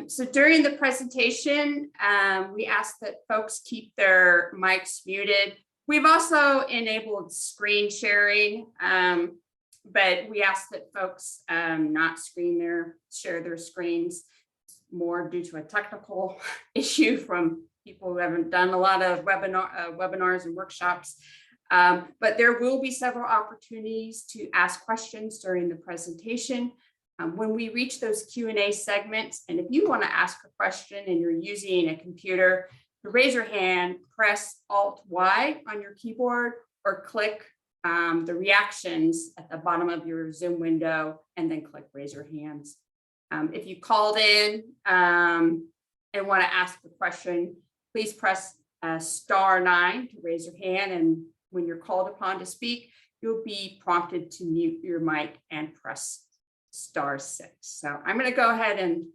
So during the presentation, we asked that folks keep their mics muted. We've also enabled screen sharing, but we asked that folks not share their screens, more due to a technical issue from people who haven't done a lot of webinars and workshops. But there will be several opportunities to ask questions during the presentation. When we reach those Q&A segments, and if you want to ask a question and you're using a computer, to raise your hand, press Alt-Y on your keyboard or click the reactions at the bottom of your Zoom window and then click raise your hands. If you called in and want to ask a question, please press *9 to raise your hand, and when you're called upon to speak, you'll be prompted to mute your mic and press *6. So I'm going to go ahead and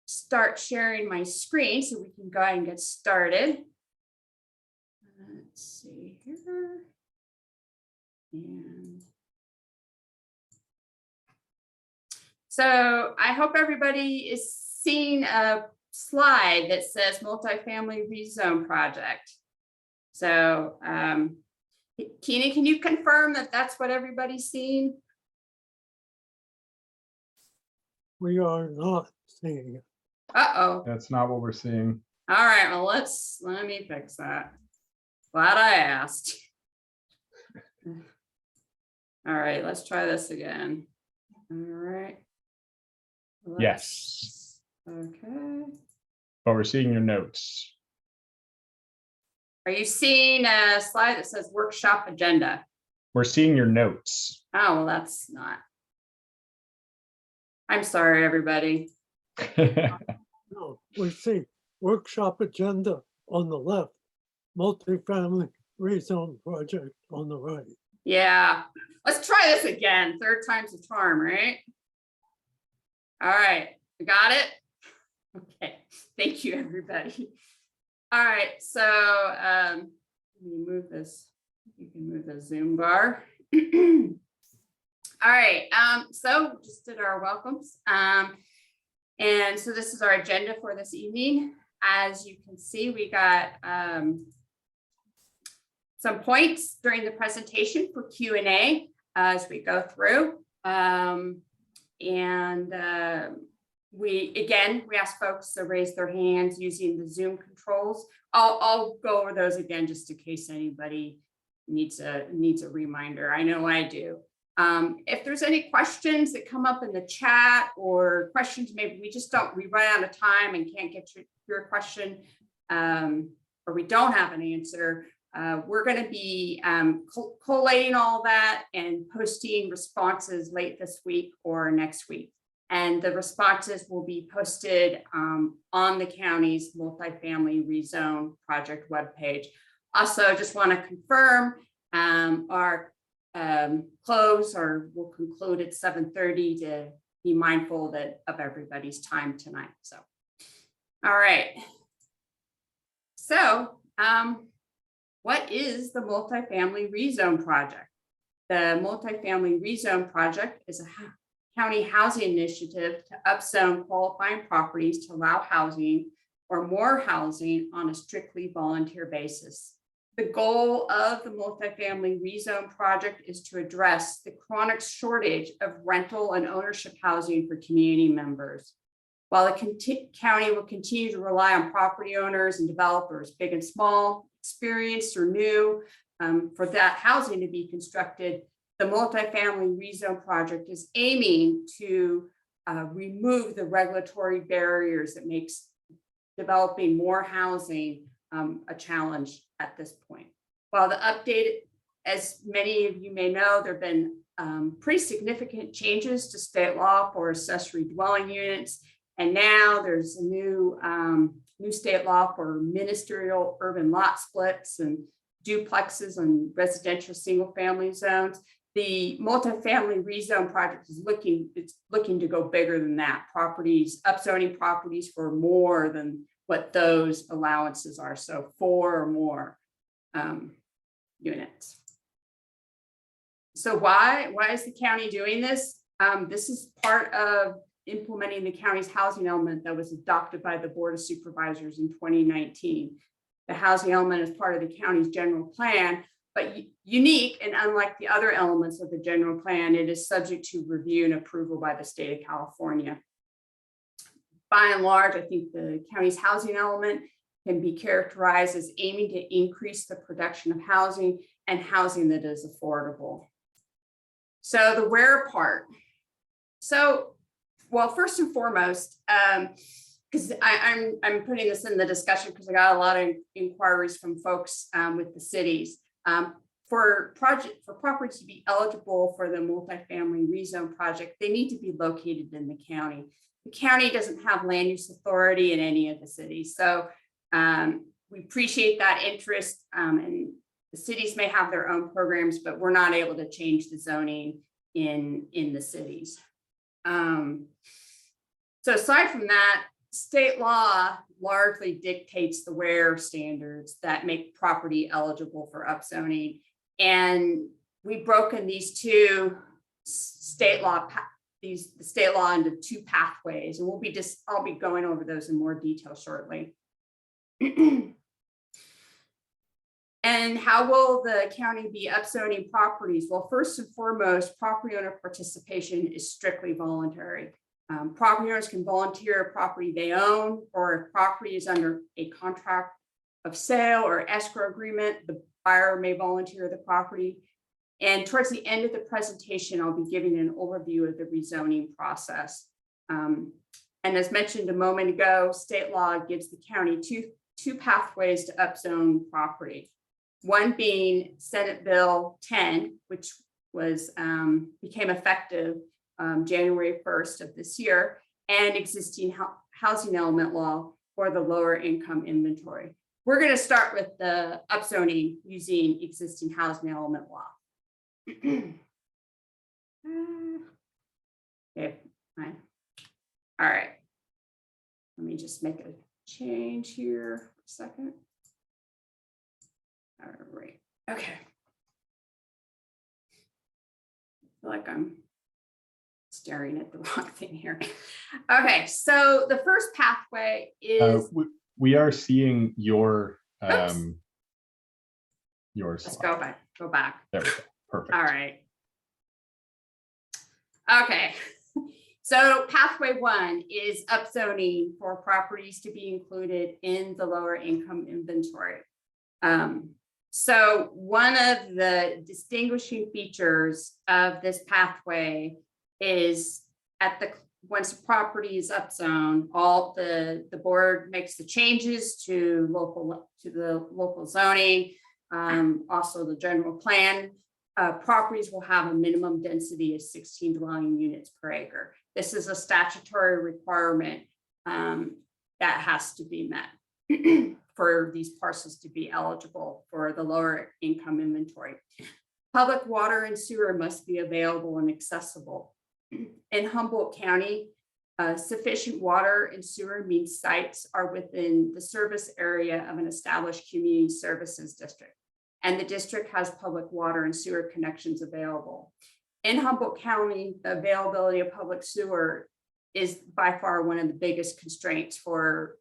start sharing my screen so we can go ahead and get started. Let's see here. And so I hope everybody is seeing a slide that says multifamily rezone project. So Keenan, can you confirm that that's what everybody's seeing? We are not seeing it. Uh-oh. That's not what we're seeing. All right, well, let me fix that. Glad I asked. All right, let's try this again. All right. Yes. Okay. But we're seeing your notes. Are you seeing a slide that says workshop agenda? We're seeing your notes. Oh, well, that's not. I'm sorry, everybody. No, we see workshop agenda on the left, multifamily rezone project on the right. Yeah, let's try this again. Third time's a charm, right? All right, you got it? Okay, thank you, everybody. All right, so let me move this. You can move the Zoom bar. All right, so just did our welcomes. And so this is our agenda for this evening. As you can see, we got some points during the presentation for Q&A as we go through. We ask folks to raise their hands using the Zoom controls. I'll go over those again just in case anybody needs a reminder. I know I do. If there's any questions that come up in the chat or questions, maybe we run out of time and can't get your question, or we don't have an answer, we're going to be collating all that and posting responses late this week or next week. And the responses will be posted on the county's multifamily rezone project webpage. Also, just want to confirm our we'll conclude at 7:30 to be mindful of everybody's time tonight. So, all right. So, what is the multifamily rezone project? The multifamily rezone project is a county housing initiative to upzone qualifying properties to allow housing or more housing on a strictly volunteer basis. The goal of the multifamily rezone project is to address the chronic shortage of rental and ownership housing for community members. While the county will continue to rely on property owners and developers, big and small, experienced or new, for that housing to be constructed, the multifamily rezone project is aiming to remove the regulatory barriers that makes developing more housing a challenge at this point. While the update, as many of you may know, there have been pretty significant changes to state law for accessory dwelling units, and now there's a new state law for ministerial urban lot splits and duplexes and residential single-family zones. The multifamily rezone project is looking to go bigger than that. Upzoning properties for more than what those allowances are. So 4 or more units. So why is the county doing this? This is part of implementing the county's housing element that was adopted by the Board of Supervisors in 2019. The housing element is part of the county's general plan, but unique and unlike the other elements of the general plan, it is subject to review and approval by the state of California. By and large, I think the county's housing element can be characterized as aiming to increase the production of housing and housing that is affordable. So the where part. So, well, first and foremost, because I'm putting this in the discussion because I got a lot of inquiries from folks with the cities. For properties to be eligible for the multifamily rezone project, they need to be located in the county. The county doesn't have land use authority in any of the cities. So we appreciate that interest, and the cities may have their own programs, but we're not able to change the zoning in the cities. So aside from that, state law largely dictates the where standards that make property eligible for upzoning. And we've broken these two state law the state law into two pathways, and I'll be going over those in more detail shortly. And how will the county be upzoning properties? Well, first and foremost, property owner participation is strictly voluntary. Property owners can volunteer a property they own, or if property is under a contract of sale or escrow agreement, the buyer may volunteer the property. And towards the end of the presentation, I'll be giving an overview of the rezoning process. And as mentioned a moment ago, state law gives the county two pathways to upzone property. One being Senate Bill 10, which was became effective January 1st of this year, and existing housing element law for the lower income inventory. We're going to start with the upzoning using existing housing element law. Okay, fine. All right. Let me just make a change here for a second. All right. Okay. I feel like I'm staring at the wrong thing here. Okay, so the first pathway is we are seeing your Let's slide. go back. There we go. Perfect. All right. Okay. So pathway one is upzoning for properties to be included in the lower income inventory. So one of the distinguishing features of this pathway is once a property is upzoned, all the board makes the changes to the local zoning, also the general plan. Properties will have a minimum density of 16 dwelling units per acre. This is a statutory requirement that has to be met for these parcels to be eligible for the lower income inventory. Public water and sewer must be available and accessible. In Humboldt County, sufficient water and sewer means sites are within the service area of an established community services district, and the district has public water and sewer connections available. In Humboldt County, the availability of public sewer is by far one of the biggest constraints for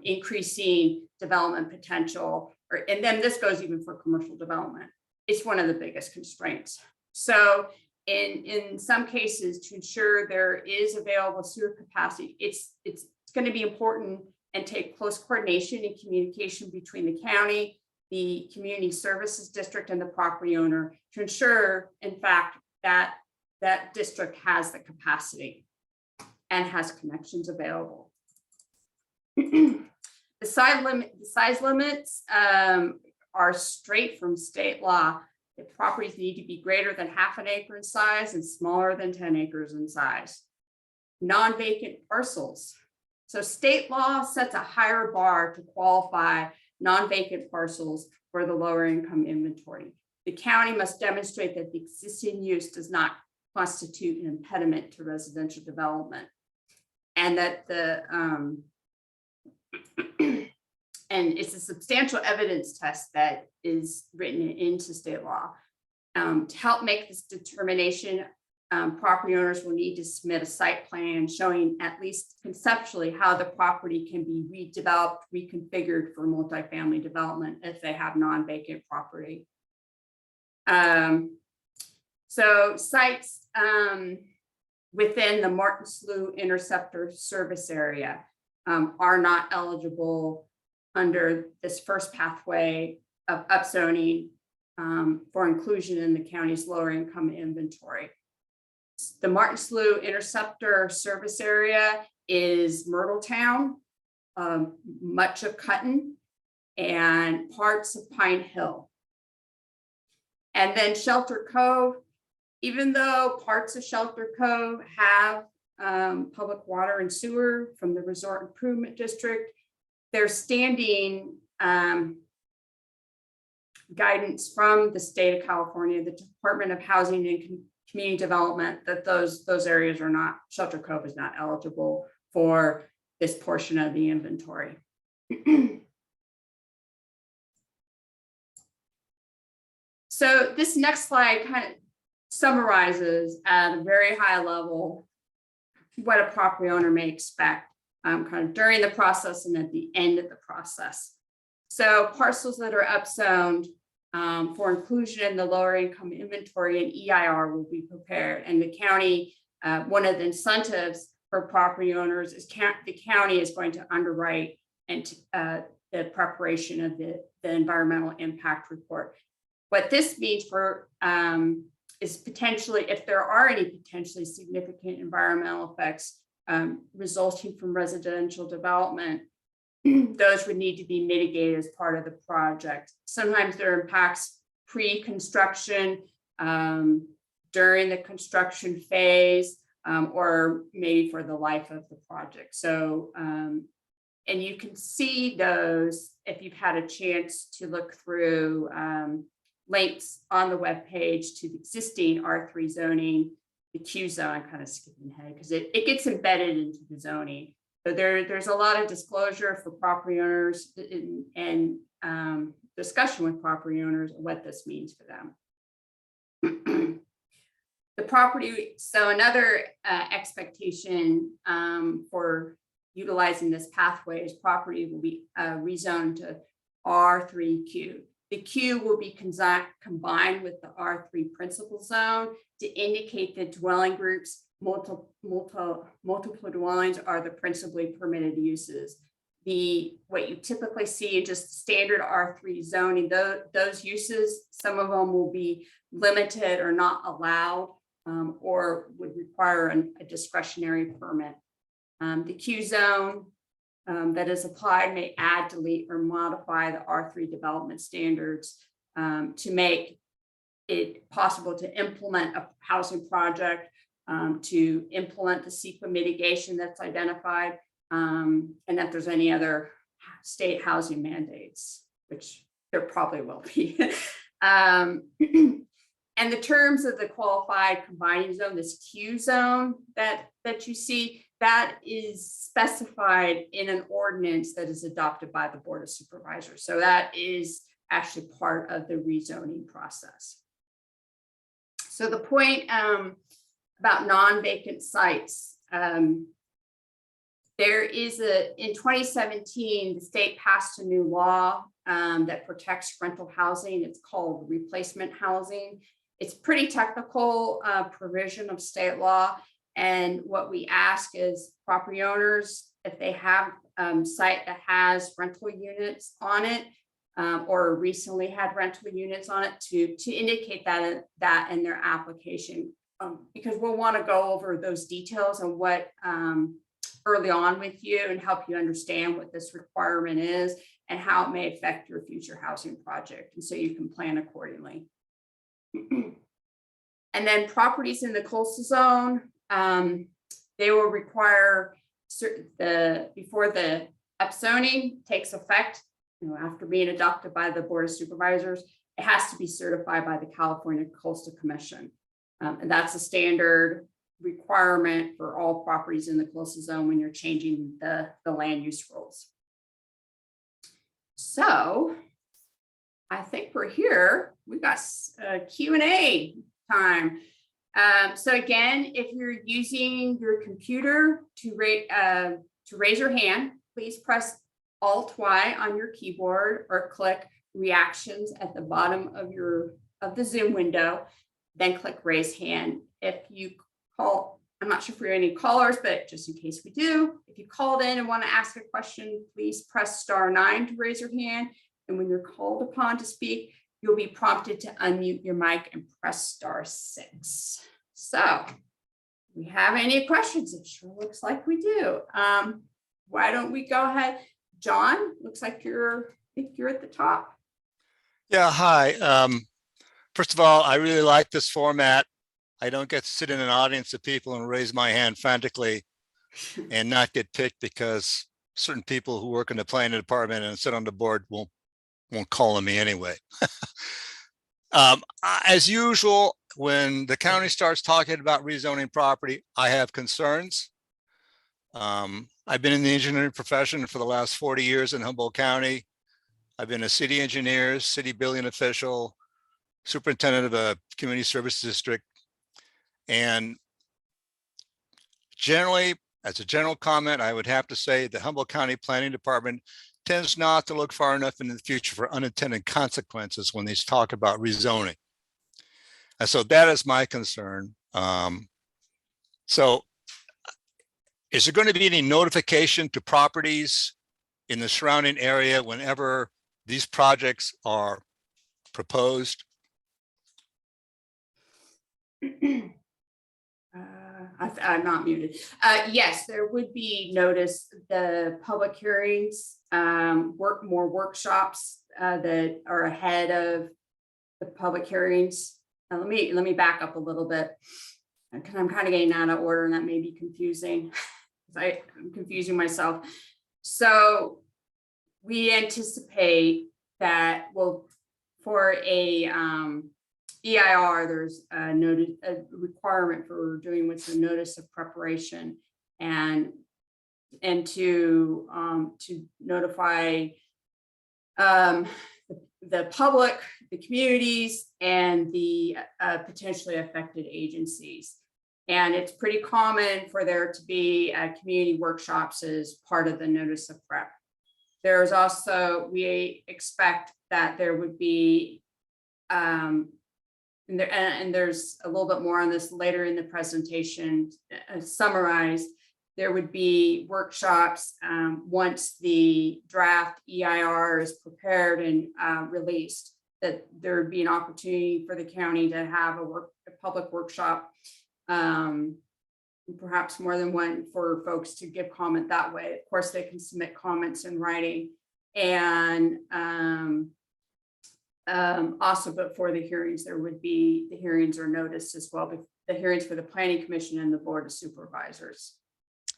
increasing development potential, and then this goes even for commercial development. It's one of the biggest constraints. So in some cases, to ensure there is available sewer capacity, it's going to be important and take close coordination and communication between the county, the community services district, and the property owner to ensure, in fact, that that district has the capacity and has connections available. The size limits are straight from state law. The properties need to be greater than half an acre in size and smaller than 10 acres in size. Non-vacant parcels. So state law sets a higher bar to qualify non-vacant parcels for the lower income inventory. The county must demonstrate that the existing use does not constitute an impediment to residential development, and that the and it's a substantial evidence test that is written into state law. To help make this determination, property owners will need to submit a site plan showing at least conceptually how the property can be redeveloped, reconfigured for multifamily development if they have non-vacant property. So sites within the Martin Slough Interceptor service area are not eligible under this first pathway of upzoning for inclusion in the county's lower income inventory. The Martin Slough Interceptor service area is Myrtletown, much of Cutton, and parts of Pine Hill. And then Shelter Cove, even though parts of Shelter Cove have public water and sewer from the Resort Improvement District, they're standing guidance from the state of California, the Department of Housing and Community Development, that those areas are not, Shelter Cove is not eligible for this portion of the inventory. So this next slide kind of summarizes at a very high level what a property owner may expect kind of during the process and at the end of the process. So parcels that are upzoned for inclusion in the lower income inventory and EIR will be prepared. And the county, one of the incentives for property owners is the county is going to underwrite and the preparation of the environmental impact report. What this means for is potentially, if there are any potentially significant environmental effects resulting from residential development, those would need to be mitigated as part of the project. Sometimes there are impacts pre-construction, during the construction phase, or maybe for the life of the project. So, and you can see those if you've had a chance to look through links on the webpage to the existing R3 zoning, the Q zone. I'm kind of skipping ahead because it gets embedded into the zoning. So there's a lot of disclosure for property owners and discussion with property owners of what this means for them. The property, so another expectation for utilizing this pathway is property will be rezoned to R3Q. The Q will be combined with the R3 principal zone to indicate that dwelling groups, multiple dwellings are the principally permitted uses. What you typically see in just standard R3 zoning, those uses, some of them will be limited or not allowed, or would require a discretionary permit. The Q zone that is applied may add, delete, or modify the R3 development standards to make it possible to implement a housing project, to implement the CEQA mitigation that's identified, and if there's any other state housing mandates, which there probably will be. And the terms of the qualified combining zone, this Q zone that you see, that is specified in an ordinance that is adopted by the Board of Supervisors. So that is actually part of the rezoning process. So the point about non-vacant sites, there is in 2017, the state passed a new law that protects rental housing. It's called replacement housing. It's pretty technical provision of state law. And what we ask is property owners, if they have a site that has rental units on it, or recently had rental units on it, to indicate that in their application, because we'll want to go over those details and what early on with you and help you understand what this requirement is and how it may affect your future housing project, and so you can plan accordingly. And then properties in the coastal zone, they will require before the upzoning takes effect, after being adopted by the Board of Supervisors, it has to be certified by the California Coastal Commission. And that's a standard requirement for all properties in the coastal zone when you're changing the land use rules. So I think we're here. We've got Q&A time. So again, if you're using your computer to raise your hand, please press Alt-Y on your keyboard or click reactions at the bottom of the Zoom window, then click raise hand. If you call, I'm not sure if we have any callers, but just in case we do, if you called in and want to ask a question, please press *9 to raise your hand. And when you're called upon to speak, you'll be prompted to unmute your mic and press *6. So, we have any questions? It sure looks like we do. Why don't we go ahead? John, looks like you're at the top. Yeah, hi. First of all, I really like this format. I don't get to sit in an audience of people and raise my hand frantically and not get picked because certain people who work in the planning department and sit on the board won't call on me anyway. As usual, when the county starts talking about rezoning property, I have concerns. I've been in the engineering profession for the last 40 years in Humboldt County. I've been a city engineer, city building official, superintendent of a community service district. And generally, as a general comment, I would have to say the Humboldt County Planning Department tends not to look far enough into the future for unintended consequences when they talk about rezoning. And so that is my concern. So is there going to be any notification to properties in the surrounding area whenever these projects are proposed? I'm not muted. Yes, there would be notice. The public hearings, more workshops that are ahead of the public hearings. Let me back up a little bit because I'm kind of getting out of order and that may be confusing. I'm confusing myself. So we anticipate that, well, for a EIR, there's a requirement for doing what's a notice of preparation and to notify the public, the communities, and the potentially affected agencies. And it's pretty common for there to be community workshops as part of the notice of prep. There's also, we expect that there would be and there's a little bit more on this later in the presentation, summarized. There would be workshops once the draft EIR is prepared and released, that there would be an opportunity for the county to have a public workshop, perhaps more than one, for folks to give comment that way. Of course, they can submit comments in writing, and also before the hearings, there would be, the hearings are noticed as well, but the hearings for the Planning Commission and the Board of Supervisors.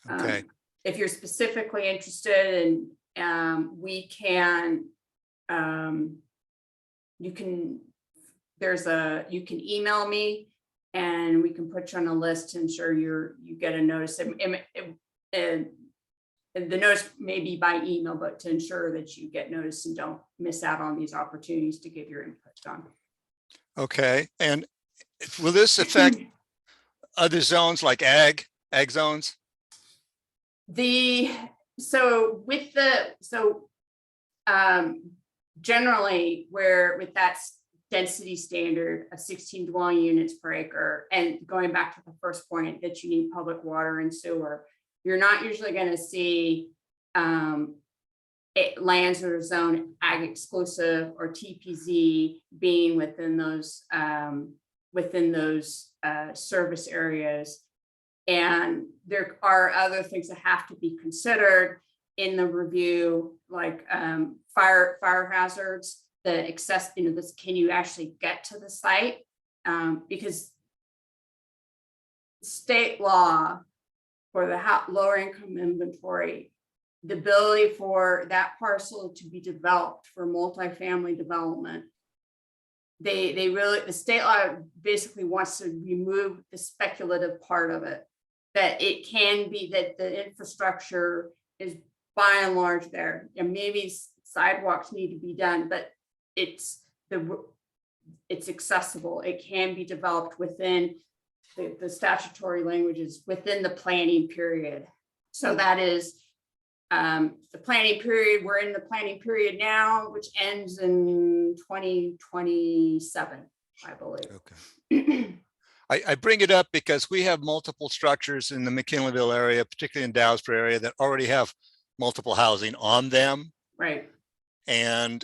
Okay. If you're specifically interested, and we can, you can email me and we can put you on a list to ensure you get a notice. And the notice may be by email, but to ensure that you get notice and don't miss out on these opportunities to give your input on. Okay. And will this affect other zones like ag zones? Generally, where with that density standard of 16 dwelling units per acre, and going back to the first point that you need public water and sewer, you're not usually going to see lands that are zoned ag exclusive or TPZ being within those service areas. And there are other things that have to be considered in the review, like fire hazards, the access, can you actually get to the site? Because state law for the lower income inventory, the ability for that parcel to be developed for multifamily development, the state law basically wants to remove the speculative part of it, that it can be that the infrastructure is by and large there, and maybe sidewalks need to be done, but it's accessible. It can be developed within the statutory language is within the planning period. So that is the planning period. We're in the planning period now, which ends in 2027, I believe. Okay. I bring it up because we have multiple structures in the McKinleyville area, particularly in Dowsbury area, that already have multiple housing on them. Right. And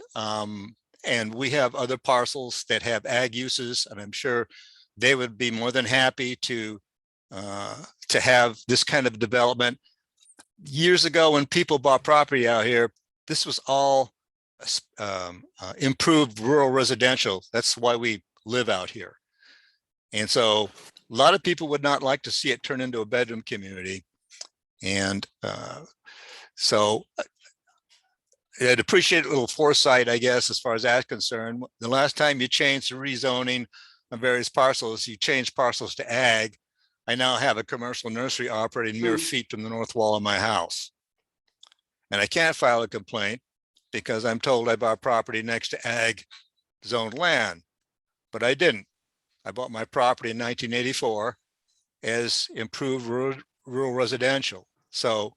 we have other parcels that have ag uses, and I'm sure they would be more than happy to have this kind of development. Years ago, when people bought property out here, this was all improved rural residential. That's why we live out here. And so a lot of people would not like to see it turn into a bedroom community. And so I'd appreciate a little foresight, I guess, as far as that's concerned. The last time you changed the rezoning on various parcels, you changed parcels to ag. I now have a commercial nursery operating mere feet from the north wall of my house. And I can't file a complaint because I'm told I bought property next to ag zoned land, but I didn't. I bought my property in 1984 as improved rural residential. So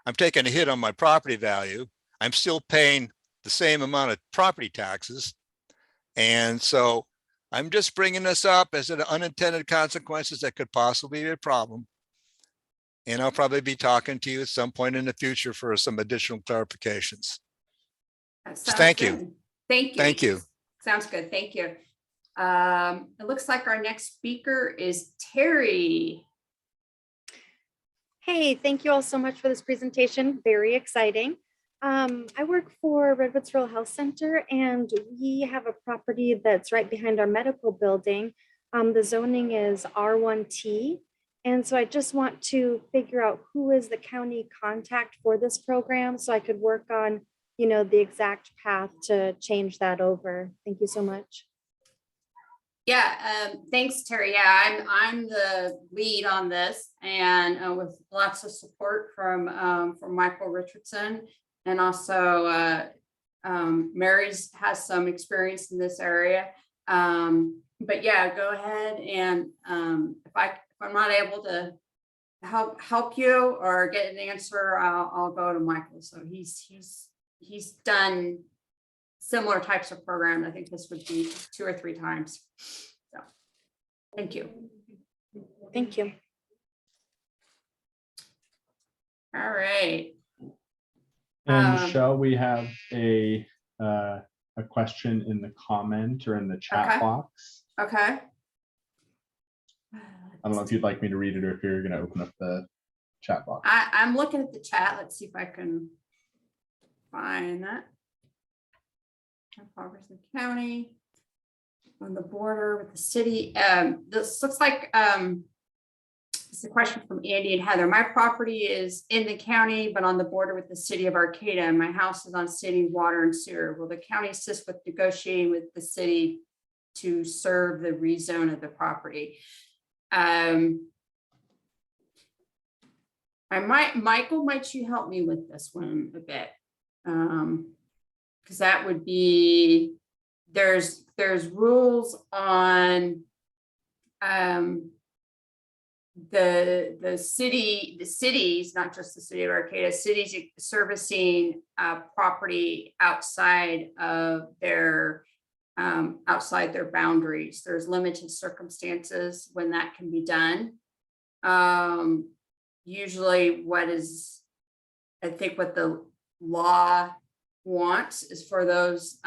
I'm taking a hit on my property value. I'm still paying the same amount of property taxes. And so I'm just bringing this up as an unintended consequences that could possibly be a problem. And I'll probably be talking to you at some point in the future for some additional clarifications. Thank you. Thank you. Thank you. Sounds good. Thank you. It looks like our next speaker is Terry. Hey, thank you all so much for this presentation. Very exciting. I work for Redwoods Rural Health Center, and we have a property that's right behind our medical building. The zoning is R1T. And so I just want to figure out who is the county contact for this program so I could work on, the exact path to change that over. Thank you so much. Yeah, thanks, Terry. Yeah, I'm the lead on this, and with lots of support from Michael Richardson, and also Mary's has some experience in this area. But yeah, go ahead, and if I'm not able to help you or get an answer, I'll go to Michael. So he's done similar types of program. I think this would be 2 or 3 times. So thank you. Thank you. All right. And shall we have a question in the comment or in the chat Okay. box? Okay. I don't know if you'd like me to read it or if you're going to open up the chat box. I'm looking at the chat. Let's see if I can find that. Palmerston County on the border with the city. This looks like it's a question from Andy and Heather. My property is in the county, but on the border with the city of Arcata, and my house is on city water and sewer. Will the county assist with negotiating with the city to serve the rezone of the property? Michael, might you help me with this one a bit? Because that would be, there's rules on the cities, not just the city of Arcata, cities servicing property outside of their boundaries. There's limited circumstances when that can be done. Usually I think what the law wants is for those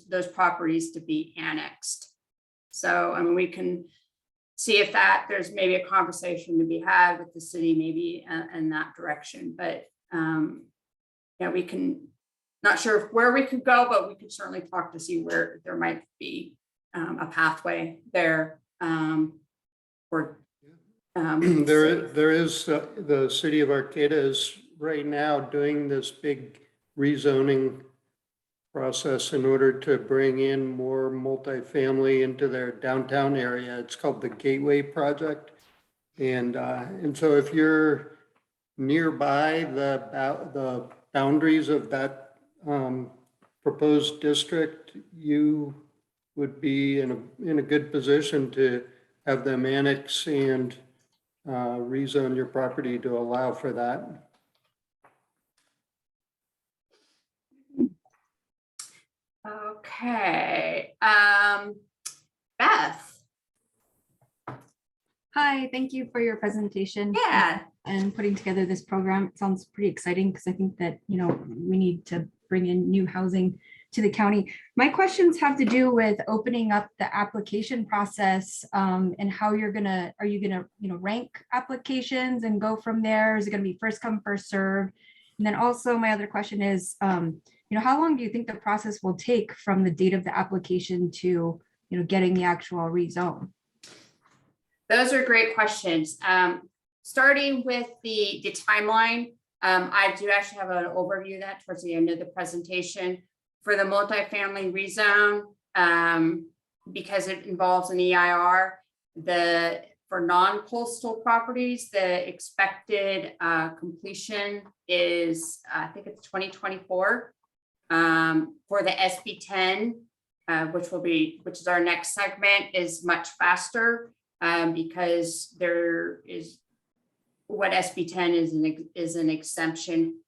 those properties to be annexed. So I mean, we can see if there's maybe a conversation to be had with the city, maybe in that direction. But yeah, we can, not sure where we could go, but we could certainly talk to see where there might be a pathway there. There is, the city of Arcata is right now doing this big rezoning process in order to bring in more multifamily into their downtown area. It's called the Gateway Project. And so if you're nearby the boundaries of that proposed district, you would be in a good position to have them annex and rezone your property to allow for that. Okay, Beth, Hi, thank you for your presentation. yeah, And putting together this program. It sounds pretty exciting because I think that, you know, we need to bring in new housing to the county. My questions have to do with opening up the application process and how are you gonna, you know, rank applications and go from there? Is it gonna be first come, first serve? And then also my other question is, you know, how long do you think the process will take from the date of the application to, you know, getting the actual rezone? those are great questions. Starting with the timeline, I do actually have an overview of that towards the end of the presentation. For the multifamily rezone, because it involves an EIR, for non-coastal properties, the expected completion is, I think it's 2024. For the SB 10, which is our next segment, is much faster because there is what SB 10 is an exemption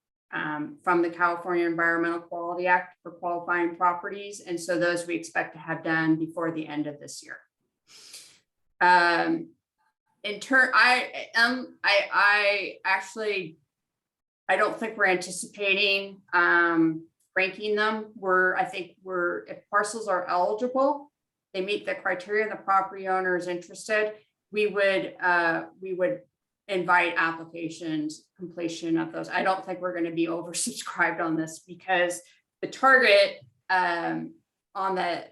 from the California Environmental Quality Act for qualifying properties. And so those we expect to have done before the end of this year. I don't think we're anticipating ranking them. If parcels are eligible, they meet the criteria, the property owner is interested, we would invite applications, completion of those. I don't think we're going to be oversubscribed on this because the target on the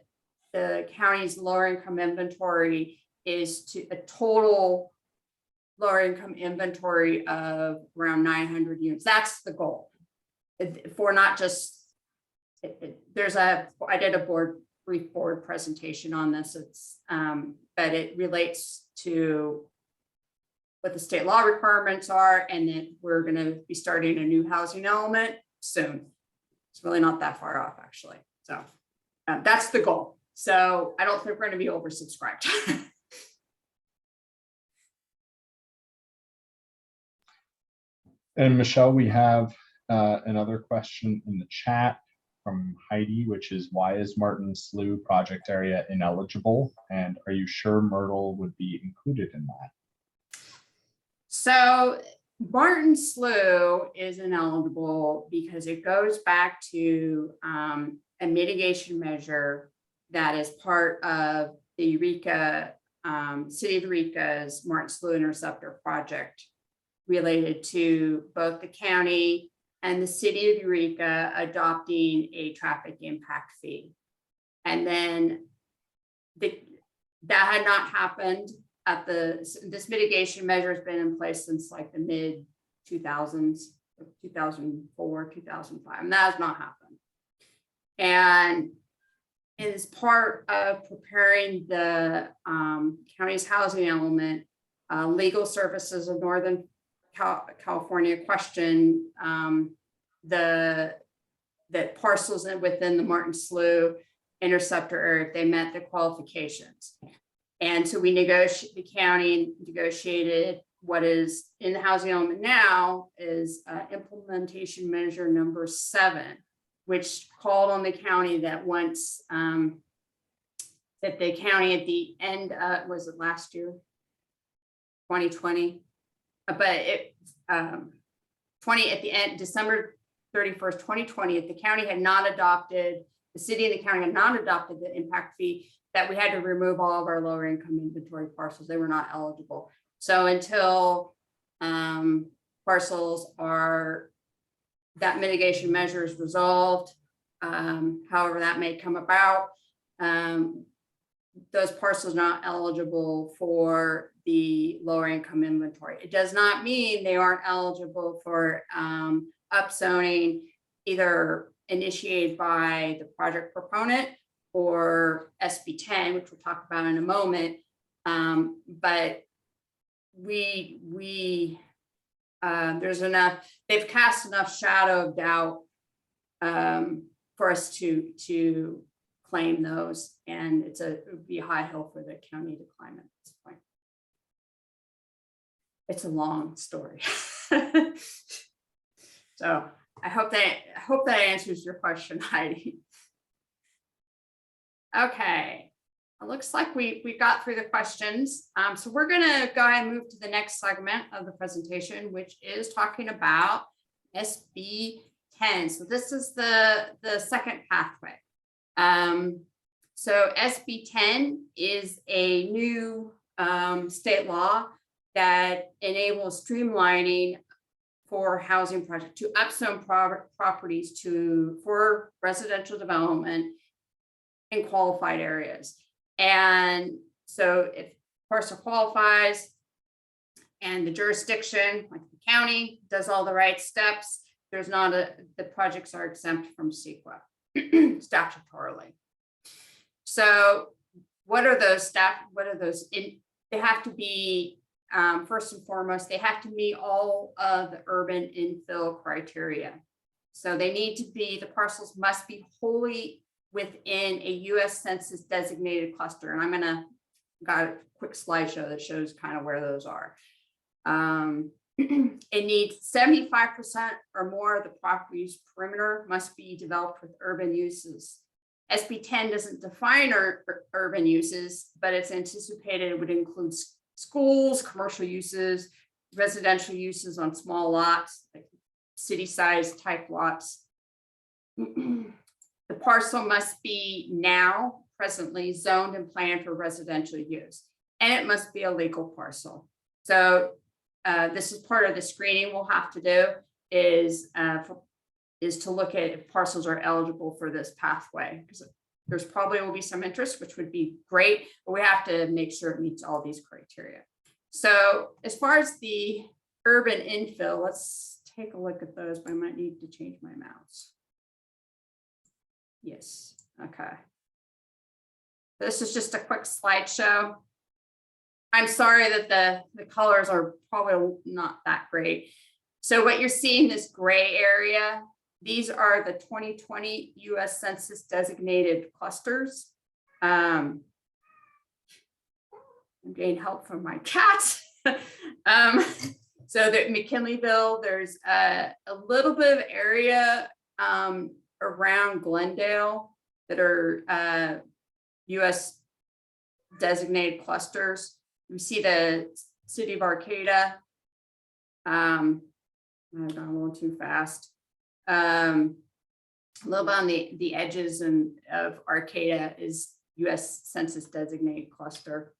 county's lower income inventory is to a total lower income inventory of around 900 units. That's the goal for not just, I did a brief board presentation on this. But it relates to what the state law requirements are, and then we're going to be starting a new housing element soon. It's really not that far off, actually. So that's the goal. So I don't think we're going to be oversubscribed. And Michelle, we have another question in the chat from Heidi, which is, why is Martin Slough project area ineligible? And are you sure Myrtle would be included in that? So Martin Slough is ineligible because it goes back to a mitigation measure that is part of the Eureka, City of Eureka's Martin Slough Interceptor project related to both the county and the City of Eureka adopting a traffic impact fee. And then that had not happened at this mitigation measure has been in place since like the mid 2000s, 2004, 2005, and that has not happened. And as part of preparing the county's housing element, Legal Services of Northern California questioned the parcels within the Martin Slough interceptor area if they met the qualifications. And so the county negotiated what is in the housing element now is implementation measure number 7, which called on the county that once that the county at the end, was it last year, 2020? But it 20 at the end, December 31st, 2020, if the county had not adopted, the city and the county had not adopted the impact fee, that we had to remove all of our lower income inventory parcels. They were not eligible. So until parcels are, that mitigation measure is resolved, however that may come about, those parcels not eligible for the lower income inventory. It does not mean they aren't eligible for upzoning, either initiated by the project proponent or SB 10, which we'll talk about in a moment. But there's enough, they've cast enough shadow of doubt for us to claim those. And it would be a high hill for the county to climb at this point. It's a long story. So I hope that answers your question, Heidi. Okay, it looks like we got through the questions. So we're gonna go ahead and move to the next segment of the presentation, which is talking about SB 10. So this is the second pathway. So SB 10 is a new state law that enables streamlining for housing projects to upzone properties for residential development in qualified areas. And so if parcel qualifies and the jurisdiction, like the county, does all the right steps, the projects are exempt from CEQA statutorily. So what are those they have to be, first and foremost, they have to meet all of the urban infill criteria. So the parcels must be wholly within a US Census designated cluster. And got a quick slideshow that shows kind of where those are. It needs 75% or more of the property's perimeter must be developed with urban uses. SB 10 doesn't define urban uses, but it's anticipated it would include schools, commercial uses, residential uses on small lots, like city-sized type lots. The parcel must be presently zoned and planned for residential use, and it must be a legal parcel. So this is part of the screening we'll have to do is to look at if parcels are eligible for this pathway, because there's probably will be some interest, which would be great, but we have to make sure it meets all these criteria. So as far as the urban infill, let's take a look at those, but I might need to change my mouse. Yes, okay. This is just a quick slideshow. I'm sorry that the colors are probably not that great. So what you're seeing, this gray area, these are the 2020 US Census designated clusters. I'm getting help from my cat. So that McKinleyville, there's a little bit of area around Glendale that are US designated clusters. We see the city of Arcata. I've gone a little too fast. A little bit on the edges of Arcata is US Census designated cluster.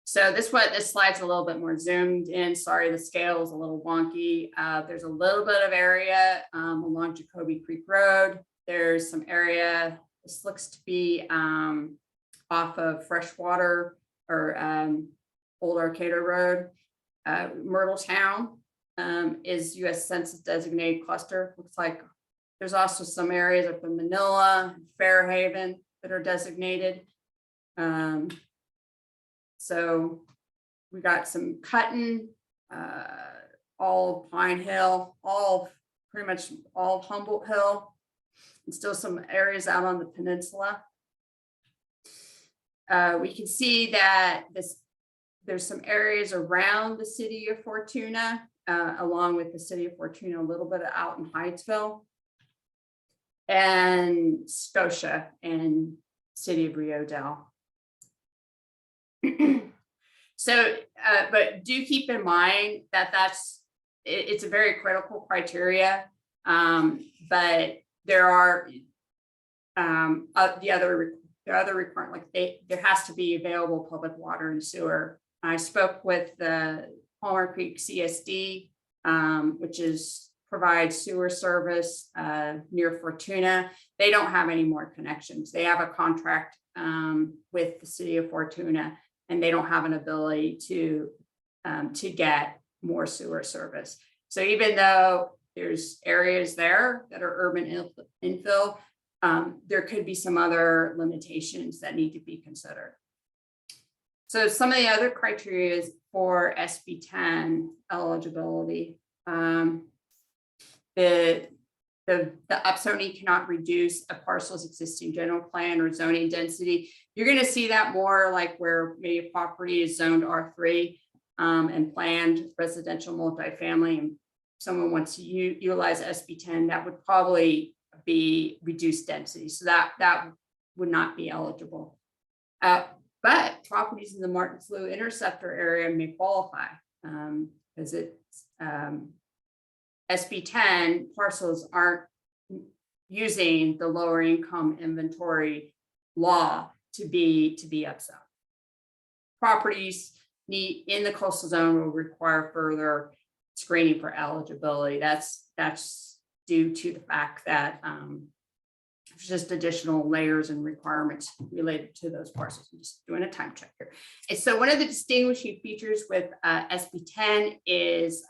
So this slide's a little bit more zoomed in. Sorry, the scale is a little wonky. There's a little bit of area along Jacoby Creek Road. There's some area, this looks to be off of Freshwater or Old Arcata Road. Myrtletown is US Census designated cluster. Looks like there's also some areas up in Manila, Fairhaven that are designated. So we got some Cutton, all Pine Hill, pretty much all Humboldt Hill, and still some areas out on the peninsula. We can see that there's some areas around the city of Fortuna, along with the city of Fortuna, a little bit out in Hydesville, and Scotia and city of Rio Dell. So, but do keep in mind that it's a very critical criteria, but there are the other requirement, like there has to be available public water and sewer. I spoke with the Palmer Creek CSD, which provides sewer service near Fortuna. They don't have any more connections. They have a contract with the city of Fortuna, and they don't have an ability to get more sewer service. So even though there's areas there that are urban infill, there could be some other limitations that need to be considered. So some of the other criteria for SB 10 eligibility, the the upzoning cannot reduce a parcel's existing general plan or zoning density. You're gonna see that more like where maybe a property is zoned R3 and planned residential multifamily, and someone wants to utilize SB 10, that would probably be reduced density. So that would not be eligible. But properties in the Martin Slough interceptor area may qualify because it's SB 10 parcels aren't using the lower income inventory law to be upzoned. Properties in the coastal zone will require further screening for eligibility. That's due to the fact that there's just additional layers and requirements related to those parcels. I'm just doing a time check here. And so one of the distinguishing features with SB 10 is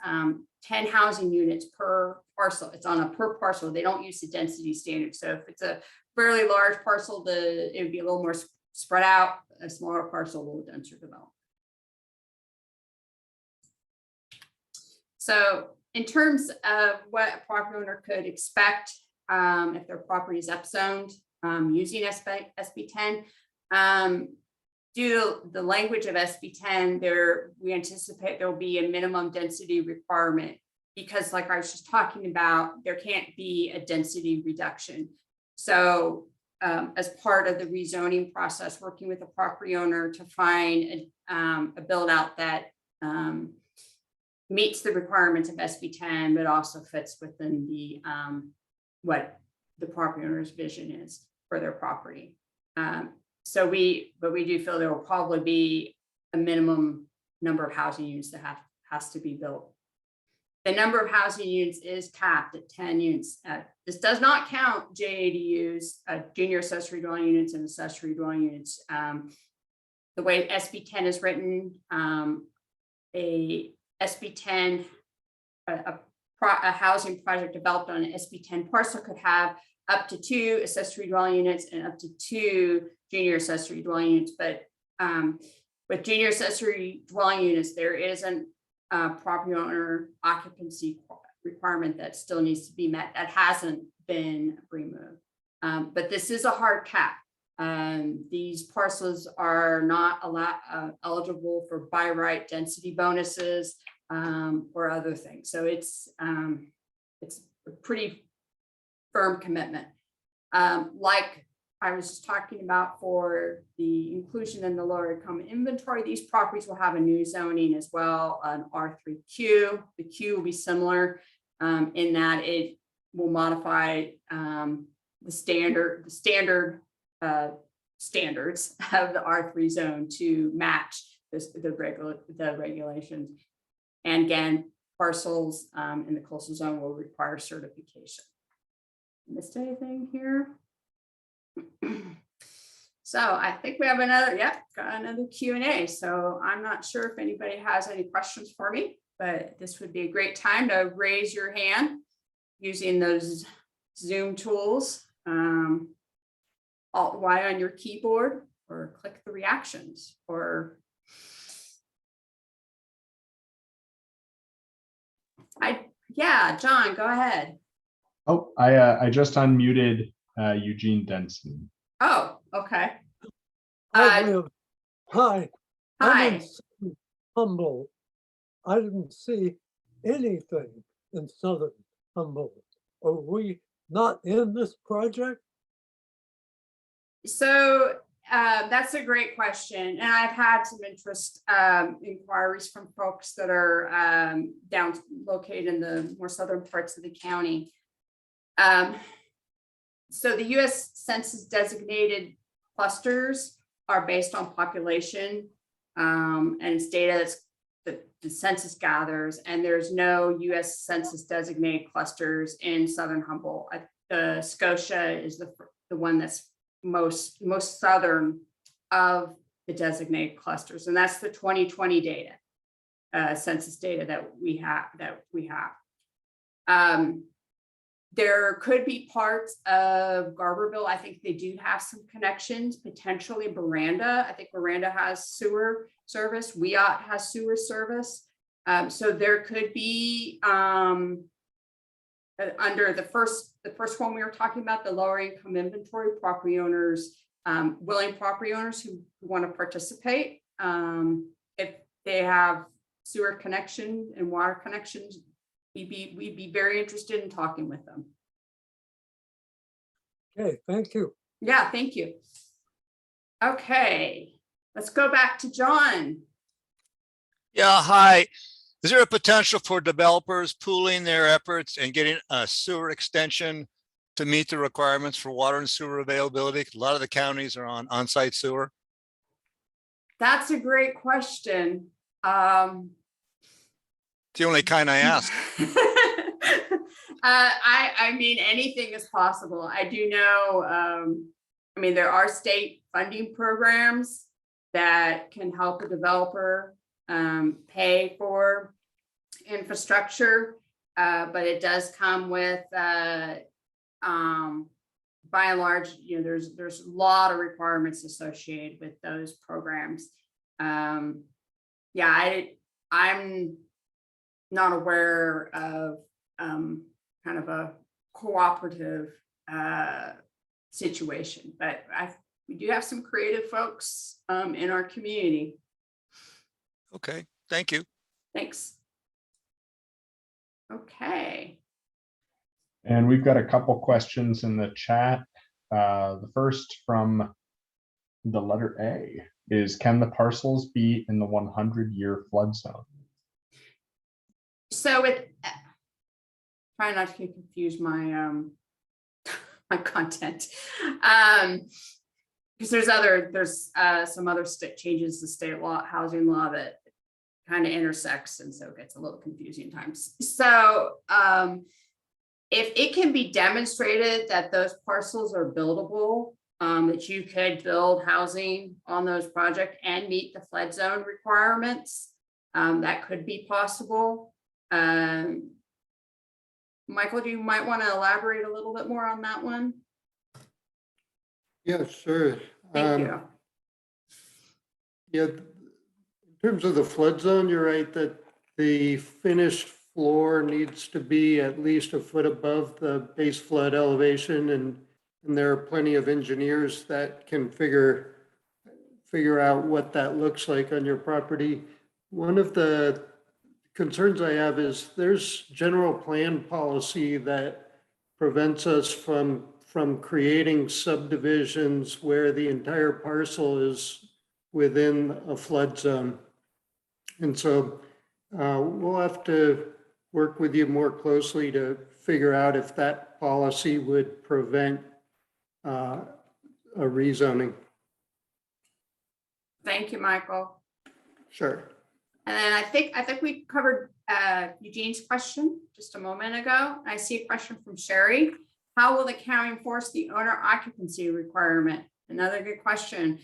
10 housing units per parcel. It's on a per parcel. They don't use the density standard. So if it's a fairly large parcel, it would be a little more spread out. A smaller parcel, a little denser development. So in terms of what a property owner could expect if their property is upzoned using SB 10, due to the language of SB 10, we anticipate there will be a minimum density requirement because, like I was just talking about, there can't be a density reduction. So as part of the rezoning process, working with the property owner to find a build out that meets the requirements of SB 10, but also fits within the what the property owner's vision is for their property. But we do feel there will probably be a minimum number of housing units that has to be built. The number of housing units is capped at 10 units. This does not count JADUs, junior accessory dwelling units and accessory dwelling units. The way SB 10 is written, a SB 10, a housing project developed on an SB 10 parcel could have up to 2 accessory dwelling units and up to 2 junior accessory dwelling units. But with junior accessory dwelling units, there is a property owner occupancy requirement that still needs to be met that hasn't been removed. But this is a hard cap. These parcels are not eligible for by right density bonuses or other things. So it's a pretty firm commitment. Like I was just talking about for the inclusion in the lower income inventory, these properties will have a new zoning as well, an R3Q. The Q will be similar in that it will modify the standards of the R3 zone to match the regulations. And again, parcels in the coastal zone will require certification. Missed anything here? So I think we have got another Q&A. So I'm not sure if anybody has any questions for me, but this would be a great time to raise your hand using those Zoom tools. Alt-Y on your keyboard, or click the reactions, or John, go ahead. Oh, I just unmuted Eugene Denson. Oh, okay. Hi. Hi. I'm in Humboldt. I didn't see anything in Southern Humboldt. Are we not in this project? So that's a great question. And I've had some inquiries from folks that are located in the more southern parts of the county. So the US Census designated clusters are based on population and it's data that the census gathers, and there's no US Census designated clusters in Southern Humboldt. The Scotia is the one that's most southern of the designated clusters, and that's the 2020 data, census data that we have. There could be parts of Garberville. I think they do have some connections, potentially Miranda. I think Miranda has sewer service. Weot has sewer service. So there could be under the first one we were talking about, the lower income inventory property owners, willing property owners who want to participate. If they have sewer connection and water connections, we'd be very interested in talking with them. Okay, thank you. Yeah, thank you. Okay, let's go back to John. Yeah, hi. Is there a potential for developers pooling their efforts and getting a sewer extension to meet the requirements for water and sewer availability? A lot of the counties are on on-site sewer. That's a great question. It's the only kind I ask. I mean, anything is possible. I do know, I mean, there are state funding programs that can help a developer pay for infrastructure, but it does come with, by and large, you know, there's a lot of requirements associated with those programs. Yeah, I'm not aware of kind of a cooperative situation, but we do have some creative folks in our community. Okay, thank you. Thanks. Okay. And we've got a couple questions in the chat. The first from the letter A is, can the parcels be in the 100-year flood zone? So try not to confuse my my content, because there's some other changes to state law, housing law, that kind of intersects, and so it gets a little confusing times. So if it can be demonstrated that those parcels are buildable, that you could build housing on those projects and meet the flood zone requirements, that could be possible. Michael, you might want to elaborate a little bit more on that one. Yeah, sure. Thank you. Yeah, in terms of the flood zone, you're right that the finished floor needs to be at least a foot above the base flood elevation, and there are plenty of engineers that can figure out what that looks like on your property. One of the concerns I have is there's general plan policy that prevents us from creating subdivisions where the entire parcel is within a flood zone. And so we'll have to work with you more closely to figure out if that policy would prevent a rezoning. Thank you, Michael. Sure. And then I think we covered Eugene's question just a moment ago. I see a question from Sherry. How will the county enforce the owner occupancy requirement? Another good question.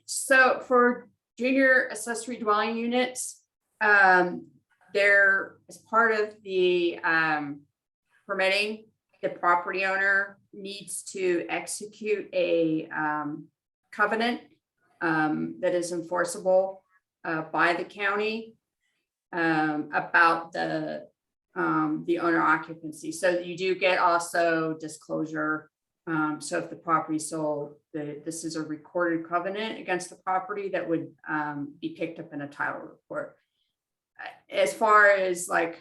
So for junior accessory dwelling units, there, as part of the permitting, the property owner needs to execute a covenant that is enforceable by the county about the owner occupancy. So you do get also disclosure. So if the property sold, this is a recorded covenant against the property that would be picked up in a title report. As far as like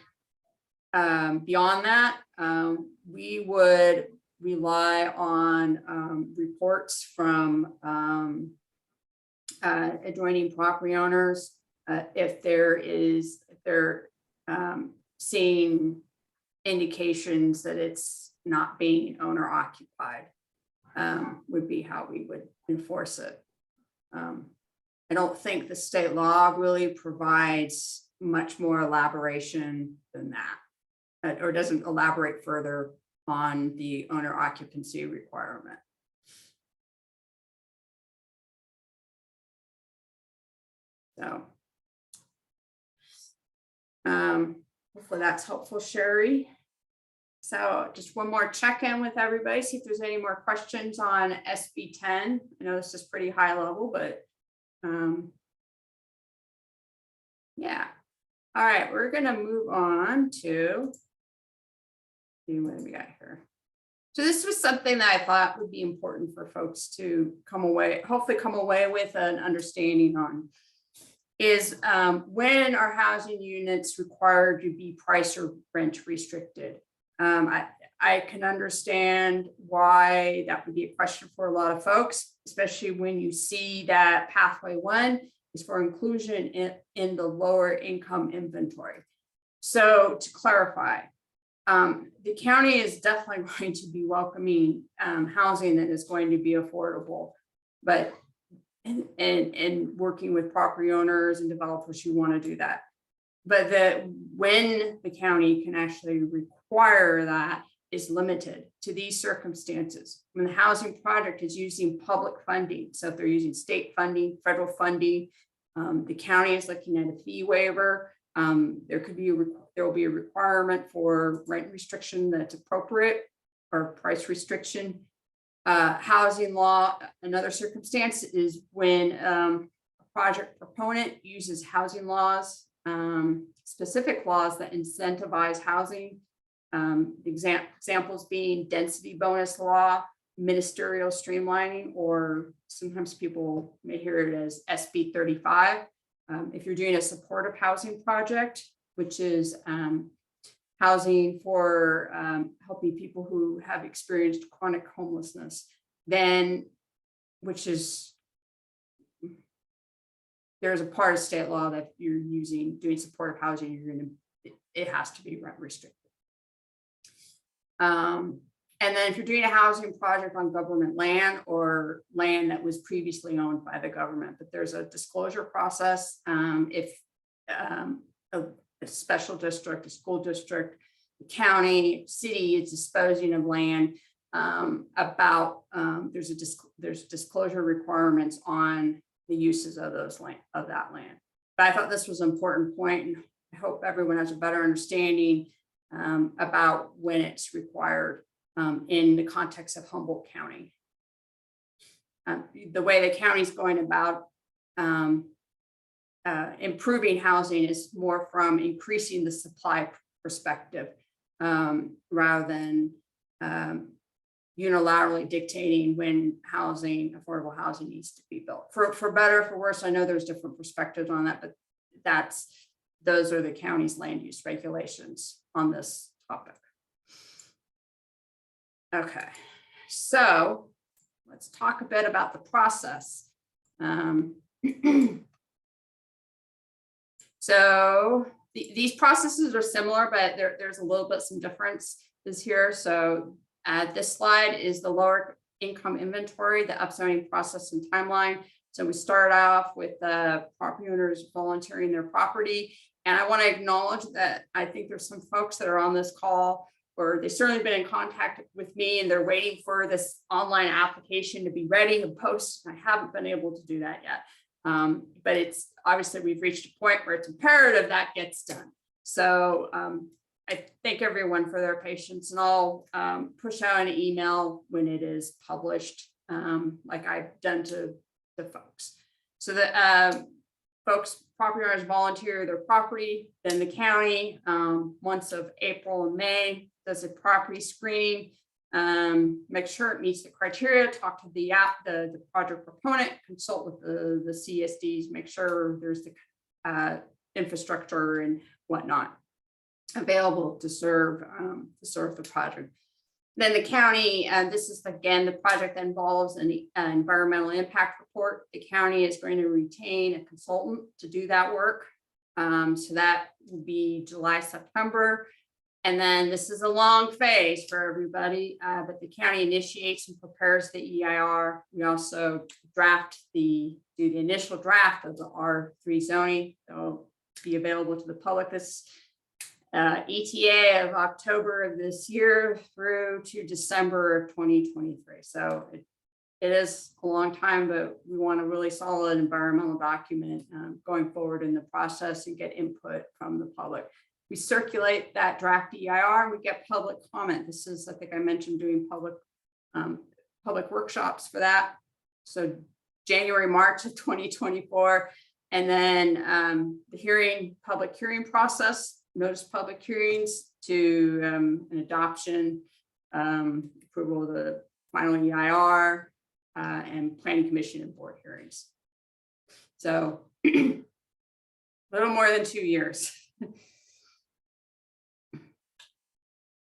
beyond that, we would rely on reports from adjoining property owners if they're seeing indications that it's not being owner occupied, would be how we would enforce it. I don't think the state law really provides much more elaboration than that, or doesn't elaborate further on the owner occupancy requirement. So hopefully that's helpful, Sherry. So just one more check-in with everybody, see if there's any more questions on SB 10. I know this is pretty high level, but yeah. All right, we're gonna move on to see what we got here. So this was something that I thought would be important for folks to hopefully come away with an understanding on. Is when are housing units required to be price or rent restricted? I can understand why that would be a question for a lot of folks, especially when you see that pathway 1 is for inclusion in the lower income inventory. So to clarify, the county is definitely going to be welcoming housing that is going to be affordable, but and working with property owners and developers who want to do that. But when the county can actually require that is limited to these circumstances. When the housing project is using public funding, so if they're using state funding, federal funding, the county is looking at a fee waiver. There will be a requirement for rent restriction that's appropriate or price restriction. Housing law, another circumstance is when a project proponent uses housing laws, specific laws that incentivize housing. Examples being density bonus law, ministerial streamlining, or sometimes people may hear it as SB 35. If you're doing a supportive housing project, which is housing for helping people who have experienced chronic homelessness, then there's a part of state law that you're doing supportive housing, it has to be rent restricted. And then if you're doing a housing project on government land or land that was previously owned by the government, but there's a disclosure process. If a special district, a school district, the county, city is disposing of land, there's disclosure requirements on the uses of that land. But I thought this was an important point, and I hope everyone has a better understanding about when it's required in the context of Humboldt County. The way the county's going about improving housing is more from increasing the supply perspective rather than unilaterally dictating when affordable housing needs to be built. For better or for worse, I know there's different perspectives on that, but those are the county's land use regulations on this topic. Okay, so let's talk a bit about the process. So these processes are similar, but there's a little bit some differences here. So this slide is the lower income inventory, the upzoning process and timeline. So we start off with the property owners volunteering their property. And I want to acknowledge that I think there's some folks that are on this call, or they've certainly been in contact with me and they're waiting for this online application to be ready and post. I haven't been able to do that yet. But it's obviously we've reached a point where it's imperative that gets done. So I thank everyone for their patience, and I'll push out an email when it is published, like I've done to the folks. So that property owners volunteer their property, then the county, months of April and May, does a property screening, make sure it meets the criteria, talk to the project proponent, consult with the CSDs, make sure there's the infrastructure and whatnot available to serve the project. Then the county, this is again the project that involves an environmental impact report. The county is going to retain a consultant to do that work. So that will be July, September. And then this is a long phase for everybody, but the county initiates and prepares the EIR. We also do the initial draft of the R3 zoning. It'll be available to the public this ETA of October of this year through to December of 2023. So it is a long time, but we want a really solid environmental document going forward in the process and get input from the public. We circulate that draft EIR and we get public comment. This is, I think I mentioned doing public workshops for that. So January, March of 2024. And then the public hearing process notice public hearings to an adoption, approval of the final EIR, and planning commission and board hearings. So a little more than 2 years.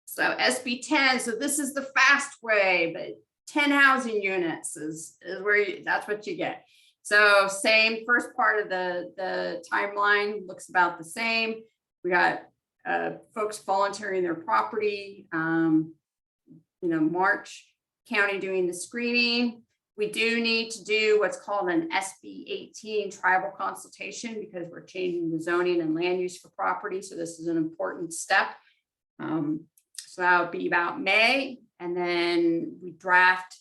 So SB 10, so this is the fast way, but 10 housing units is where that's what you get. So same first part of the timeline looks about the same. We got folks volunteering their property, March, county doing the screening. We do need to do what's called an SB 18 tribal consultation because we're changing the zoning and land use for property. So this is an important step. So that'll be about May. And then we draft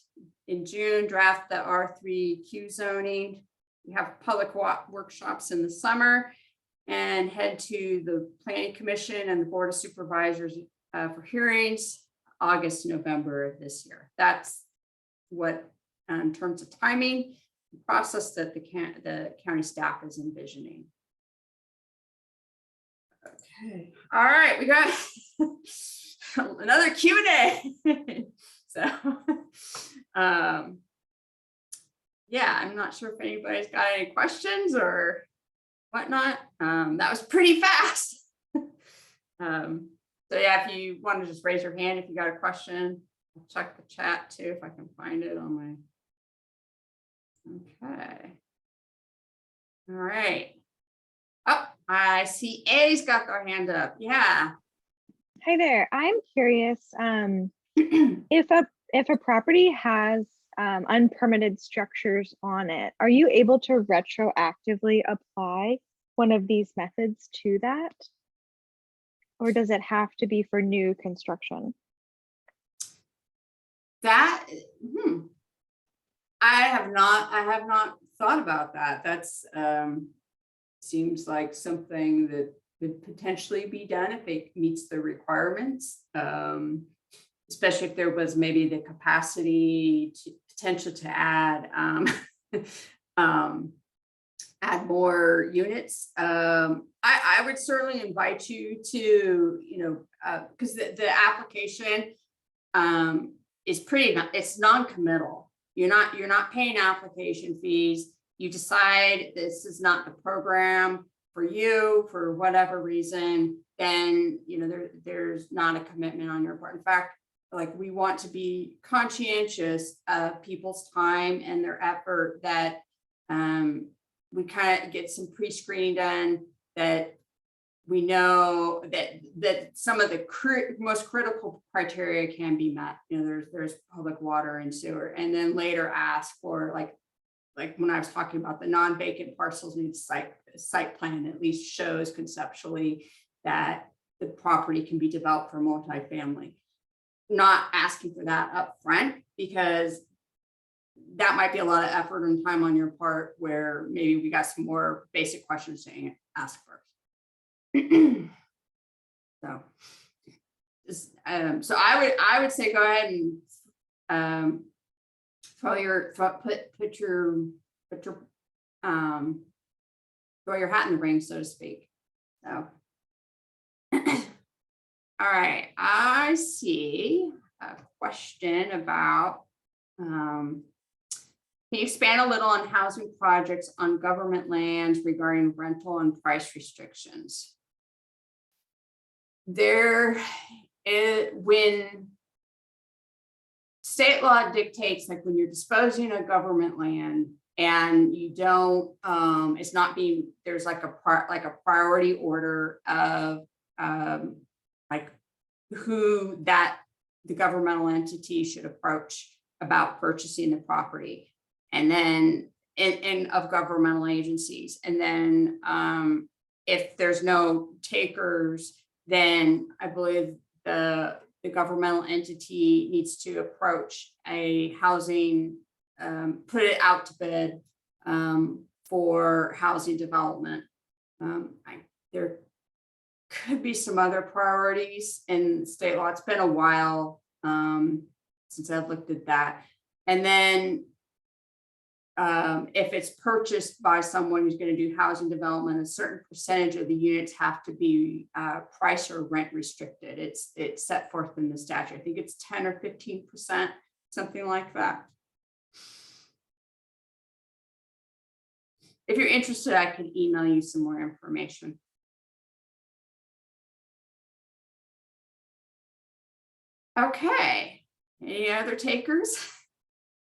in June, draft the R3Q zoning. We have public workshops in the summer and head to the planning commission and the board of supervisors for hearings August, November of this year. That's what, in terms of timing, the process that the county staff is envisioning. Okay, all right, we got another Q&A. So, yeah, I'm not sure if anybody's got any questions or whatnot. That was pretty fast. So yeah, if you want to just raise your hand if you got a question. I'll check the chat too if I can find it on my. Okay. All right. Oh, I see A's got their hand up. Yeah. Hi there. I'm curious if a property has unpermitted structures on it, are you able to retroactively apply one of these methods to that? Or does it have to be for new construction? That I have not thought about that. That's seems like something that could potentially be done if it meets the requirements, especially if there was maybe the capacity to potential to add add more units. I would certainly invite you to, because the application is it's non-committal. You're not paying application fees. You decide this is not the program for you for whatever reason, then there's not a commitment on your part. In fact, like we want to be conscientious of people's time and their effort, that we kind of get some pre-screening done, that we know that some of the most critical criteria can be met. There's public water and sewer, and then later ask for like when I was talking about the non-vacant parcels need site plan, at least shows conceptually that the property can be developed for multifamily. Not asking for that up front, because that might be a lot of effort and time on your part, where maybe we got some more basic questions to ask first. So I would say go ahead and throw your hat in the ring, so to speak. So all right, I see a question about can you expand a little on housing projects on government lands regarding rental and price restrictions? When state law dictates, like when you're disposing of government land and you don't, it's not being, there's like a priority order of like who that the governmental entity should approach about purchasing the property, and then in of governmental agencies. And then if there's no takers, then I believe the governmental entity needs to approach a housing, put it out to bid for housing development. There could be some other priorities in state law. It's been a while since I've looked at that. And then if it's purchased by someone who's going to do housing development, a certain percentage of the units have to be price or rent restricted. It's set forth in the statute. I think it's 10 or 15%, something like that. If you're interested, I can email you some more information. Okay, any other takers?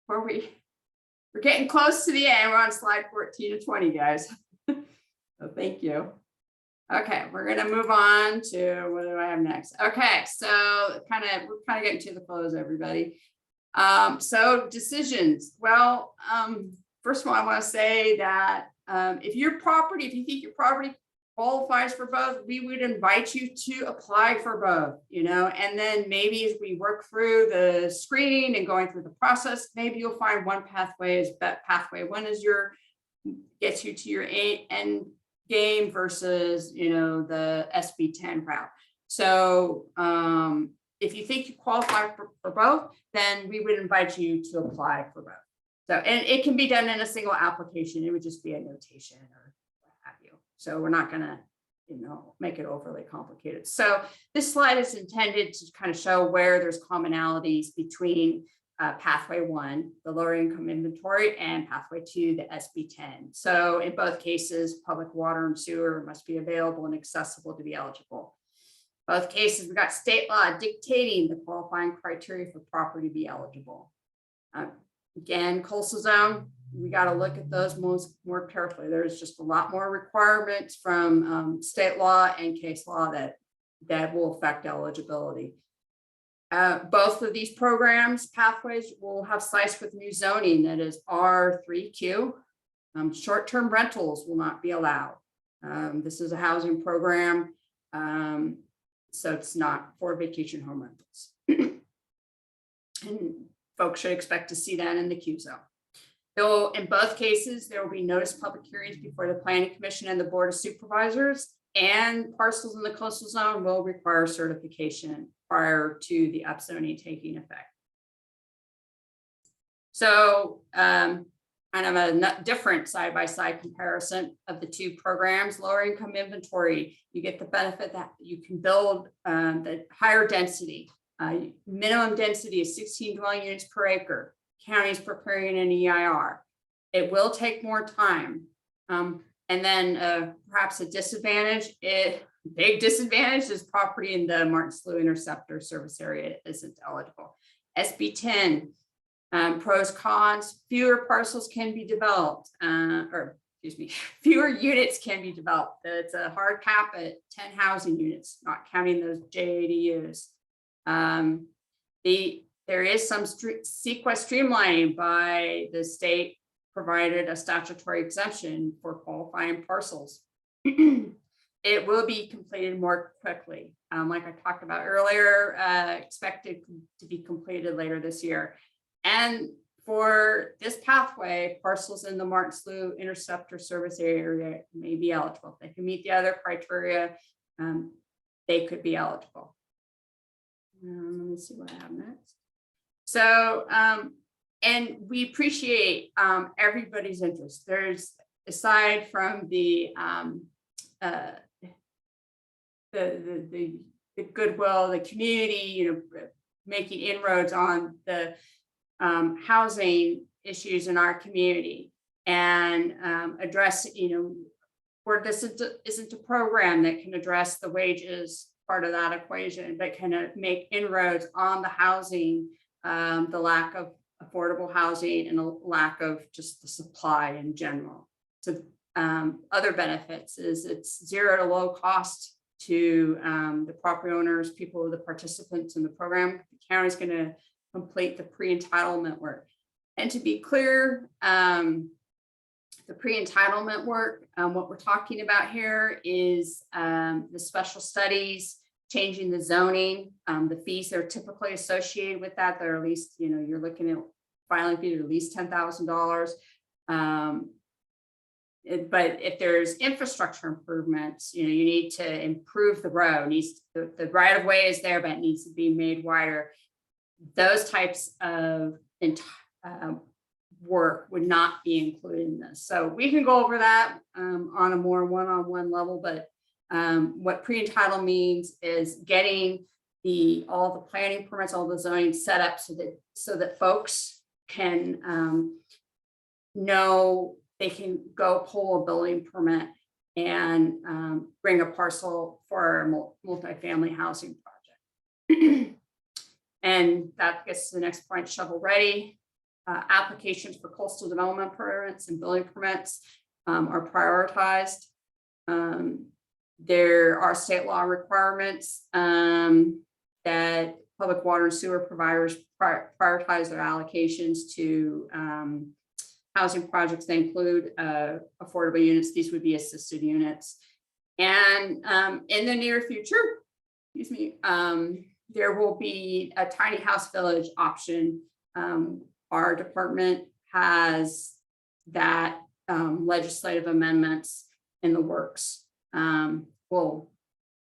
We're getting close to the end. We're on slide 14 to 20, guys. So thank you. Okay, we're gonna move on to, what do I have next? Okay, so we're kind of getting to the close, everybody. So decisions. Well, first of all, I want to say that if you think your property qualifies for both, we would invite you to apply for both, and then maybe as we work through the screening and going through the process, maybe you'll find one pathway is pathway one is gets you to your end game versus, the SB 10 route. So if you think you qualify for both, then we would invite you to apply for both. So, and it can be done in a single application. It would just be a notation or what have you. So we're not gonna, make it overly complicated. So this slide is intended to kind of show where there's commonalities between pathway one, the lower income inventory, and pathway two, the SB 10. So in both cases, public water and sewer must be available and accessible to be eligible. Both cases, we've got state law dictating the qualifying criteria for property to be eligible. Again, coastal zone, we got to look at those more carefully. There's just a lot more requirements from state law and case law that will affect eligibility. Both of these programs, pathways, will have sites with new zoning that is R3Q. Short-term rentals will not be allowed. This is a housing program, so it's not for vacation home rentals. And folks should expect to see that in the Q zone. Though in both cases, there will be notice public hearings before the Planning Commission and the Board of Supervisors, and parcels in the coastal zone will require certification prior to the upzoning taking effect. So kind of a different side-by-side comparison of the two programs. Lower income inventory, you get the benefit that you can build the higher density. Minimum density is 16 dwelling units per acre. Counties preparing an EIR. It will take more time. And then perhaps a disadvantage, big disadvantage is property in the Martin Slough Interceptor service area isn't eligible. SB 10, pros, cons, fewer parcels can be developed, fewer units can be developed. It's a hard cap at 10 housing units, not counting those JADUs. There is some CEQA streamlining by the state provided a statutory exemption for qualifying parcels. It will be completed more quickly. Like I talked about earlier, expected to be completed later this year. And for this pathway, parcels in the Martin Slough Interceptor service area may be eligible. If they can meet the other criteria, they could be eligible. Let me see what I have next. So, and we appreciate everybody's interest. There's, aside from the goodwill, the community, making inroads on the housing issues in our community, and address, where this isn't a program that can address the wages part of that equation, but can make inroads on the housing, the lack of affordable housing and a lack of just the supply in general. So other benefits is it's zero to low cost to the property owners, people, the participants in the program. The county is going to complete the pre-entitlement work. And to be clear, the pre-entitlement work, what we're talking about here is the special studies, changing the zoning, the fees that are typically associated with that, that are at least, you're looking at filing fee at least $10,000. But if there's infrastructure improvements, you need to improve the road. The right of way is there, but it needs to be made wider. Those types of work would not be included in this. So we can go over that on a more one-on-one level, but what pre-entitle means is getting all the planning permits, all the zoning set up so that folks can know they can go pull a building permit and bring a parcel for a multifamily housing project. And that gets to the next point, shovel ready. Applications for coastal development permits and building permits are prioritized. There are state law requirements that public water and sewer providers prioritize their allocations to housing projects. They include affordable units. These would be assisted units. And in the near future, excuse me, there will be a tiny house village option. Our department has that legislative amendments in the works. Well,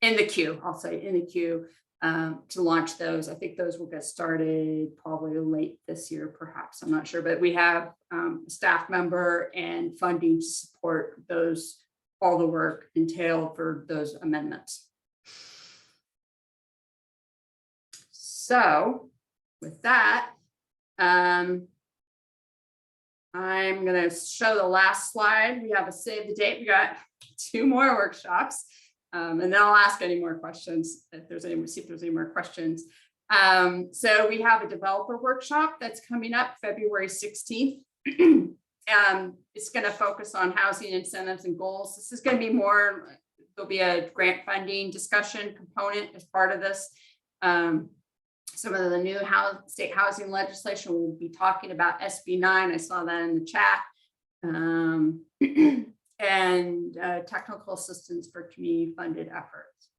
in the queue, I'll say in the queue to launch those. I think those will get started probably late this year, perhaps. I'm not sure, but we have a staff member and funding to support those, all the work entailed for those amendments. So with that, I'm going to show the last slide. We have a save the date. We got 2 more workshops, and then I'll ask any more questions if there's any. See if there's any more questions. So we have a developer workshop that's coming up February 16th. It's going to focus on housing incentives and goals. This is going to be more. There'll be a grant funding discussion component as part of this. Some of the new state housing legislation, we'll be talking about SB 9. I saw that in the chat. And technical assistance for community funded efforts.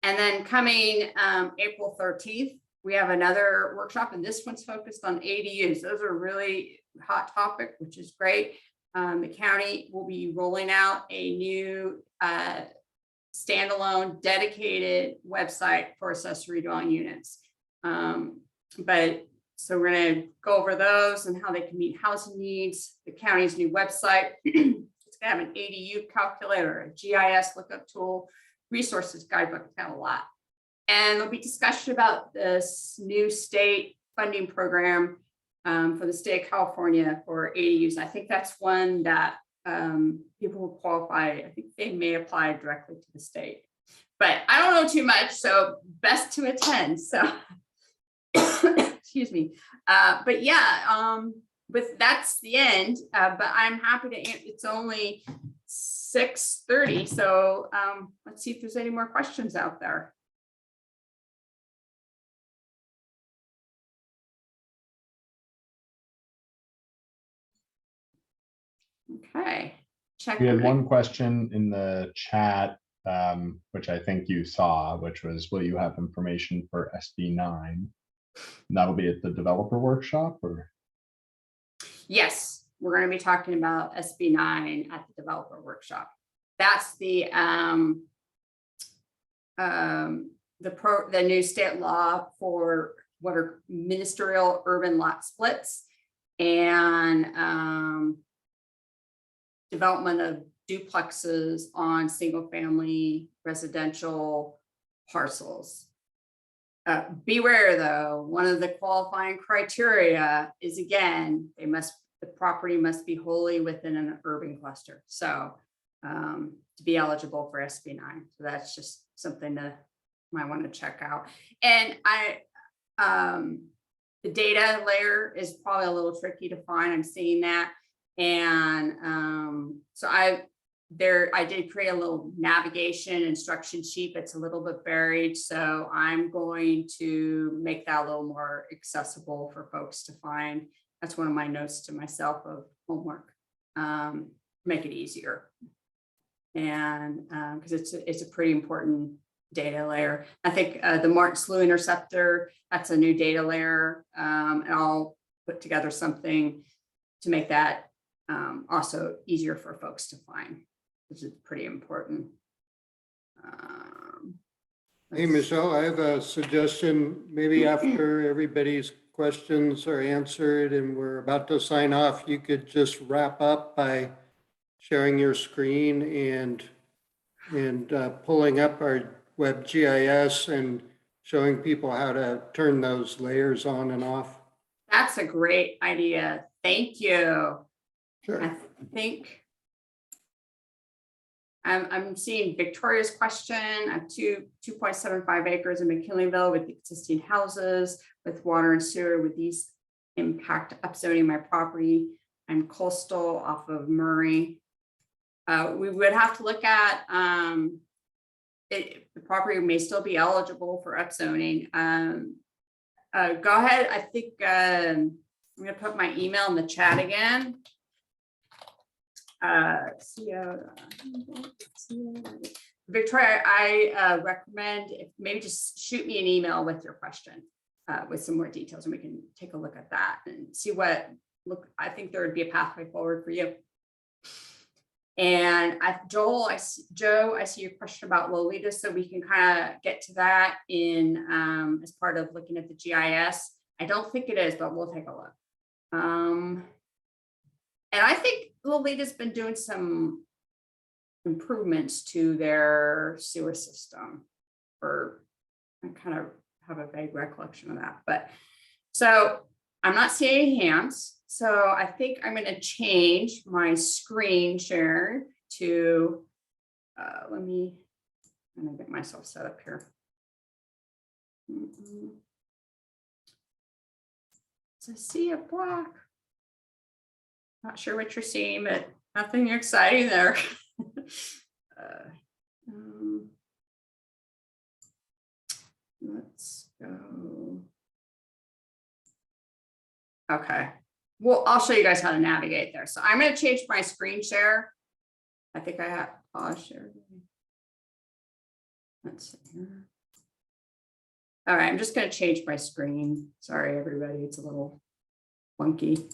And then coming April 13th, we have another workshop, and this one's focused on ADUs. Those are really hot topic, which is great. The county will be rolling out a new standalone dedicated website for accessory dwelling units. But so we're going to go over those and how they can meet housing needs, the county's new website. It's going to have an ADU calculator, a GIS lookup tool, resources guidebook. It's got a lot. And there'll be discussion about this new state funding program for the state of California for ADUs. I think that's one that people who qualify, I think they may apply directly to the state. But I don't know too much, so best to attend. So excuse me. But yeah, that's the end. But I'm happy to. It's only 6:30, so let's see if there's any more questions out there. Okay. Check. We had one question in the chat, which I think you saw, which was, will you have information for SB 9? That'll be at the developer workshop, or? Yes, we're going to be talking about SB 9 at the developer workshop. That's the new state law for what are ministerial urban lot splits and development of duplexes on single family residential parcels. Beware though, one of the qualifying criteria is, again, the property must be wholly within an urban cluster. So to be eligible for SB 9. So that's just something that you might want to check out. And the data layer is probably a little tricky to find. I'm seeing that. And so I did create a little navigation instruction sheet that's a little bit buried. So I'm going to make that a little more accessible for folks to find. That's one of my notes to myself of homework. Make it easier. And because it's a pretty important data layer. I think the Martin Slough interceptor, that's a new data layer. And I'll put together something to make that also easier for folks to find. This is pretty important. Hey, Michelle, I have a suggestion. Maybe after everybody's questions are answered and we're about to sign off, you could just wrap up by sharing your screen and pulling up our web GIS and showing people how to turn those layers on and off. That's a great idea. Thank you. Sure. I think I'm seeing Victoria's question. I have 2.75 acres in McKinleyville with existing houses with water and sewer. Would these impact upzoning my property? I'm coastal off of Murray. We would have to look at the property may still be eligible for upzoning. Go ahead. I think I'm going to put my email in the chat again. Victoria, I recommend if maybe just shoot me an email with your question with some more details, and we can take a look at that and see what I think there would be a pathway forward for you. And Joe, I see your question about Lolita, so we can kind of get to that in as part of looking at the GIS. I don't think it is, but we'll take a look. And I think Lolita's been doing some improvements to their sewer system, or I kind of have a vague recollection of that. But so I'm not seeing any hands. So I think I'm going to change my screen share to, let me get myself set up here. So I see a block. Not sure what you're seeing, but nothing exciting there. Let's go. Okay. Well, I'll show you guys how to navigate there. So I'm going to change my screen share. I think I have pause share. Let's see here. All right, I'm just going to change my screen. Sorry, everybody, it's a little funky.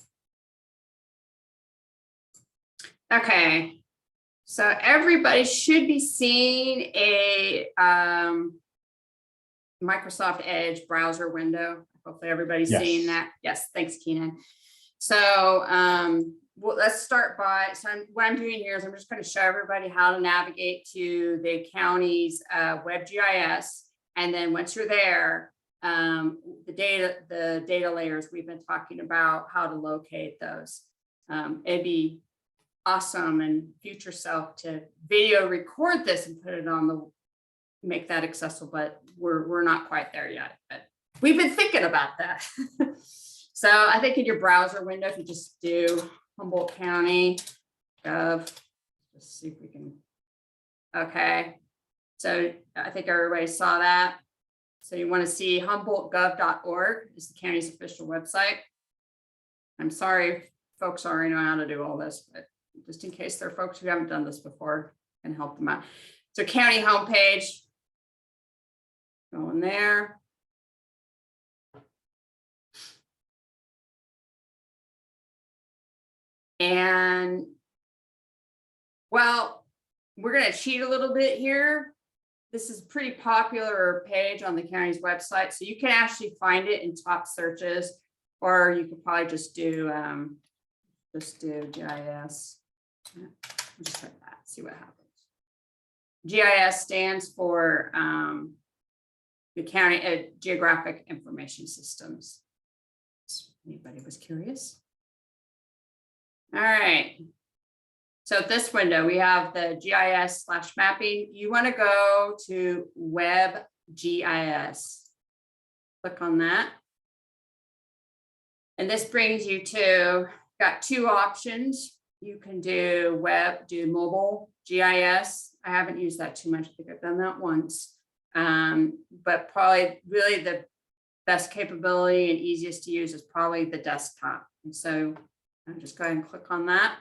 Okay, so everybody should be seeing a Microsoft Edge browser window. Hopefully everybody's seeing that. Yes, thanks, Keenan. So well, let's start by, what I'm doing here is I'm just going to show everybody how to navigate to the county's web GIS. And then once you're there, the data layers we've been talking about, how to locate those. It'd be awesome and future self to video record this and put it on make that accessible, but we're not quite there yet, but we've been thinking about that. So I think in your browser window, if you just do Humboldt County Gov, let's see if we can, okay. So I think everybody saw that. So you want to see HumboldtGov.org is the county's official website. I'm sorry, folks already know how to do all this, but just in case there are folks who haven't done this before, I can help them out. So county homepage, go in there. And well, we're going to cheat a little bit here. This is a pretty popular page on the county's website, so you can actually find it in top searches, or you could probably just do GIS. Just like that, see what happens. GIS stands for the county Geographic Information Systems. Anybody was curious? All right. So this window, we have the GIS/mapping. You want to go to Web GIS. Click on that. And this brings you to, got two options. You can do mobile GIS. I haven't used that too much. I think I've done that once. But probably really the best capability and easiest to use is probably the desktop. And so I'll just go ahead and click on that.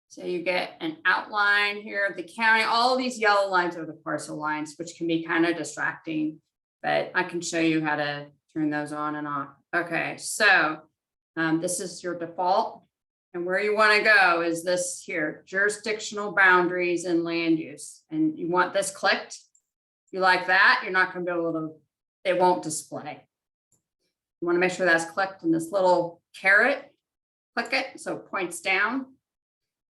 So you get an outline here of the county. All these yellow lines are the parcel lines, which can be kind of distracting, but I can show you how to turn those on and off. Okay, so this is your default. And where you want to go is this here, jurisdictional boundaries and land use. And you want this clicked. you like that, you're not gonna be able to, it won't display. You wanna make sure that's clicked in this little caret, click it, so it points down.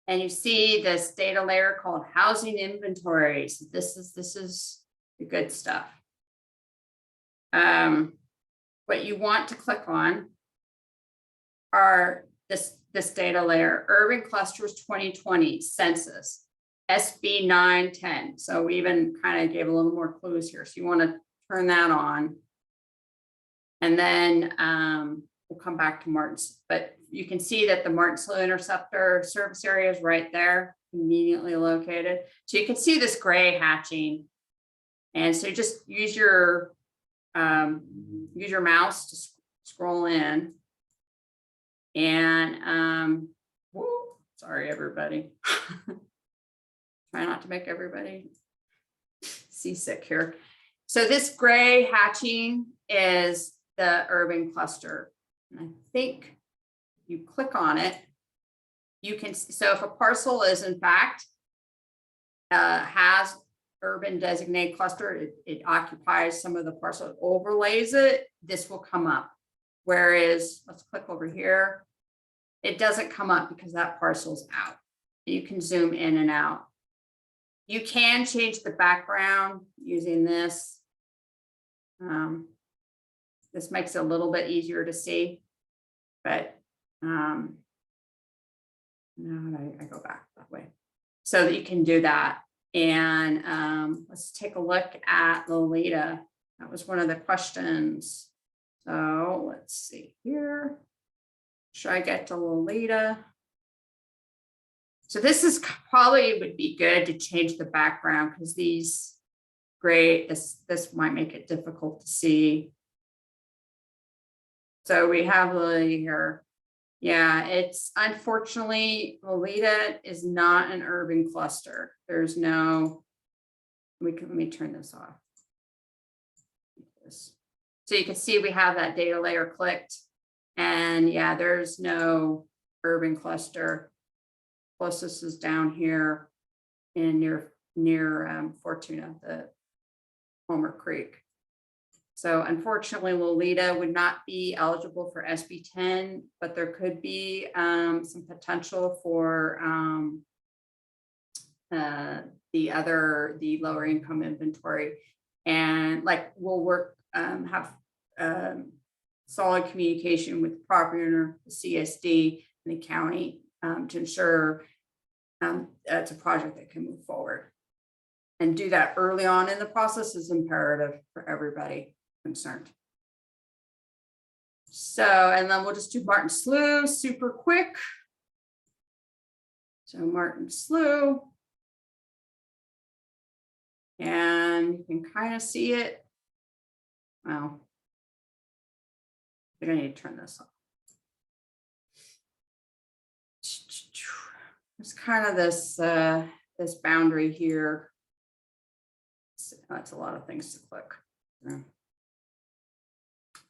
And you see this data layer called housing inventory. So this is the good stuff. What you want to click on are this data layer, urban clusters 2020 census, SB 910. So we even kind of gave a little more clues here. So you want to turn that on. And then we'll come back to Martin's, but you can see that the Martin Slough Interceptor service area is right there, conveniently located. So you can see this gray hatching. And so just use your mouse to scroll in. And sorry, everybody. Try not to make everybody seasick here. So this gray hatching is the urban cluster. And I think you click on it, you can, so if a parcel is in fact has urban designated cluster, it occupies some of the parcel, it overlays it, this will come up. Whereas, let's click over here, it doesn't come up because that parcel's out. You can zoom in and out. You can change the background using this. This makes it a little bit easier to see, but now I go back that way so that you can do that. And let's take a look at Lolita. That was one of the questions. So let's see here. Should I get to Lolita? So this is probably would be good to change the background because these gray, this might make it difficult to see. So we have Lolita here. Yeah, it's unfortunately, Lolita is not an urban cluster. There's no, let me turn this off. So you can see we have that data layer clicked and yeah, there's no urban cluster. Closest is down here in near Fortuna, the Homer Creek. So unfortunately, Lolita would not be eligible for SB 10, but there could be some potential for the lower income inventory. And like we'll work, have solid communication with the property owner, the CSD, and the county to ensure it's a project that can move forward. And do that early on in the process is imperative for everybody concerned. So, and then we'll just do Martin Slough super quick. So Martin Slough. And you can kind of see it. Well, I think I need to turn this off. There's kind of this this boundary here. That's a lot of things to click. Yeah.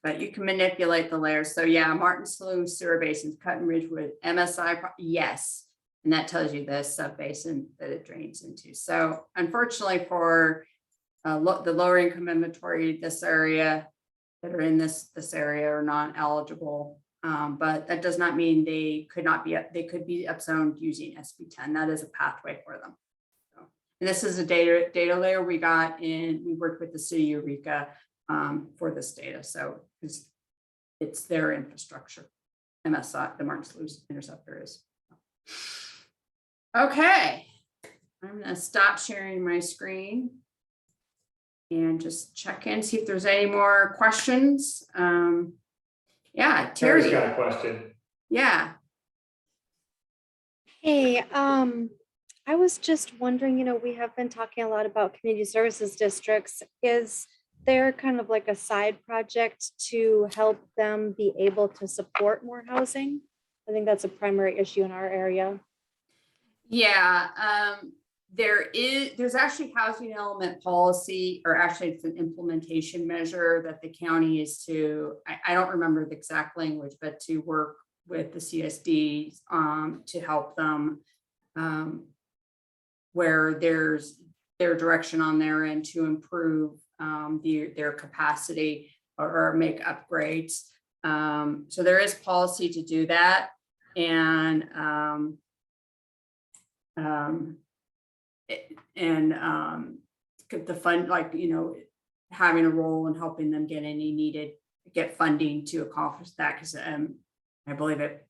But you can manipulate the layers. So yeah, Martin Slough sewer basins, Cut and Ridgewood, MSI, yes. And that tells you the sub-basin that it drains into. So unfortunately for the lower income inventory, this area that are in this area are not eligible. But that does not mean they could not be, they could be upzoned using SB 10. That is a pathway for them. So, and this is a data layer we got in, we worked with the city of Eureka for this data. So it's their infrastructure. MSI, the Martin Slough Interceptor is. Okay, I'm gonna stop sharing my screen and just check in, see if there's any more questions. Yeah, Terry's got a question. Yeah. Hey, I was just wondering, we have been talking a lot about community services districts. Is there kind of like a side project to help them be able to support more housing? I think that's a primary issue in our area. Yeah, there's actually housing element policy, or actually it's an implementation measure that the county is to, I don't remember the exact language, but to work with the CSDs to help them where there's their direction on their end to improve their capacity or make upgrades. So there is policy to do that. And the fund, like, having a role in helping them get funding to accomplish that, because I believe it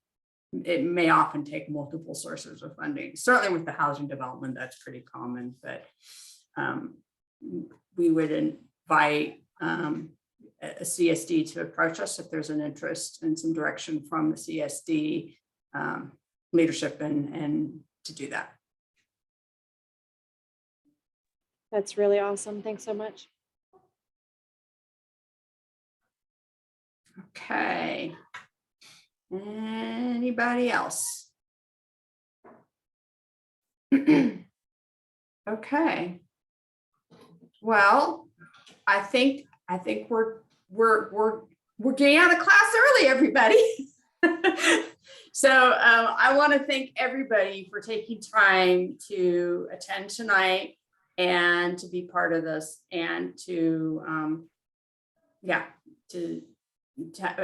may often take multiple sources of funding. Certainly with the housing development, that's pretty common, but we would invite a CSD to approach us if there's an interest and some direction from the CSD leadership and to do that. That's really awesome. Thanks so much. Okay. Anybody else? Okay. Well, I think we're getting out of class early, everybody. So I want to thank everybody for taking time to attend tonight and to be part of this, and to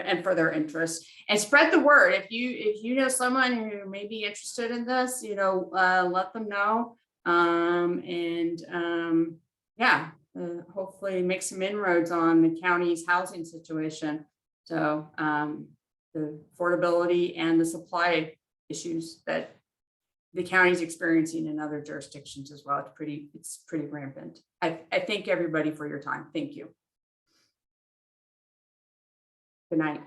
and for their interest, and spread the word. If you know someone who may be interested in this, let them know, hopefully make some inroads on the county's housing situation. So the affordability and the supply issues that the county's experiencing in other jurisdictions as well. It's pretty rampant. I thank everybody for your time. Thank you. Good night.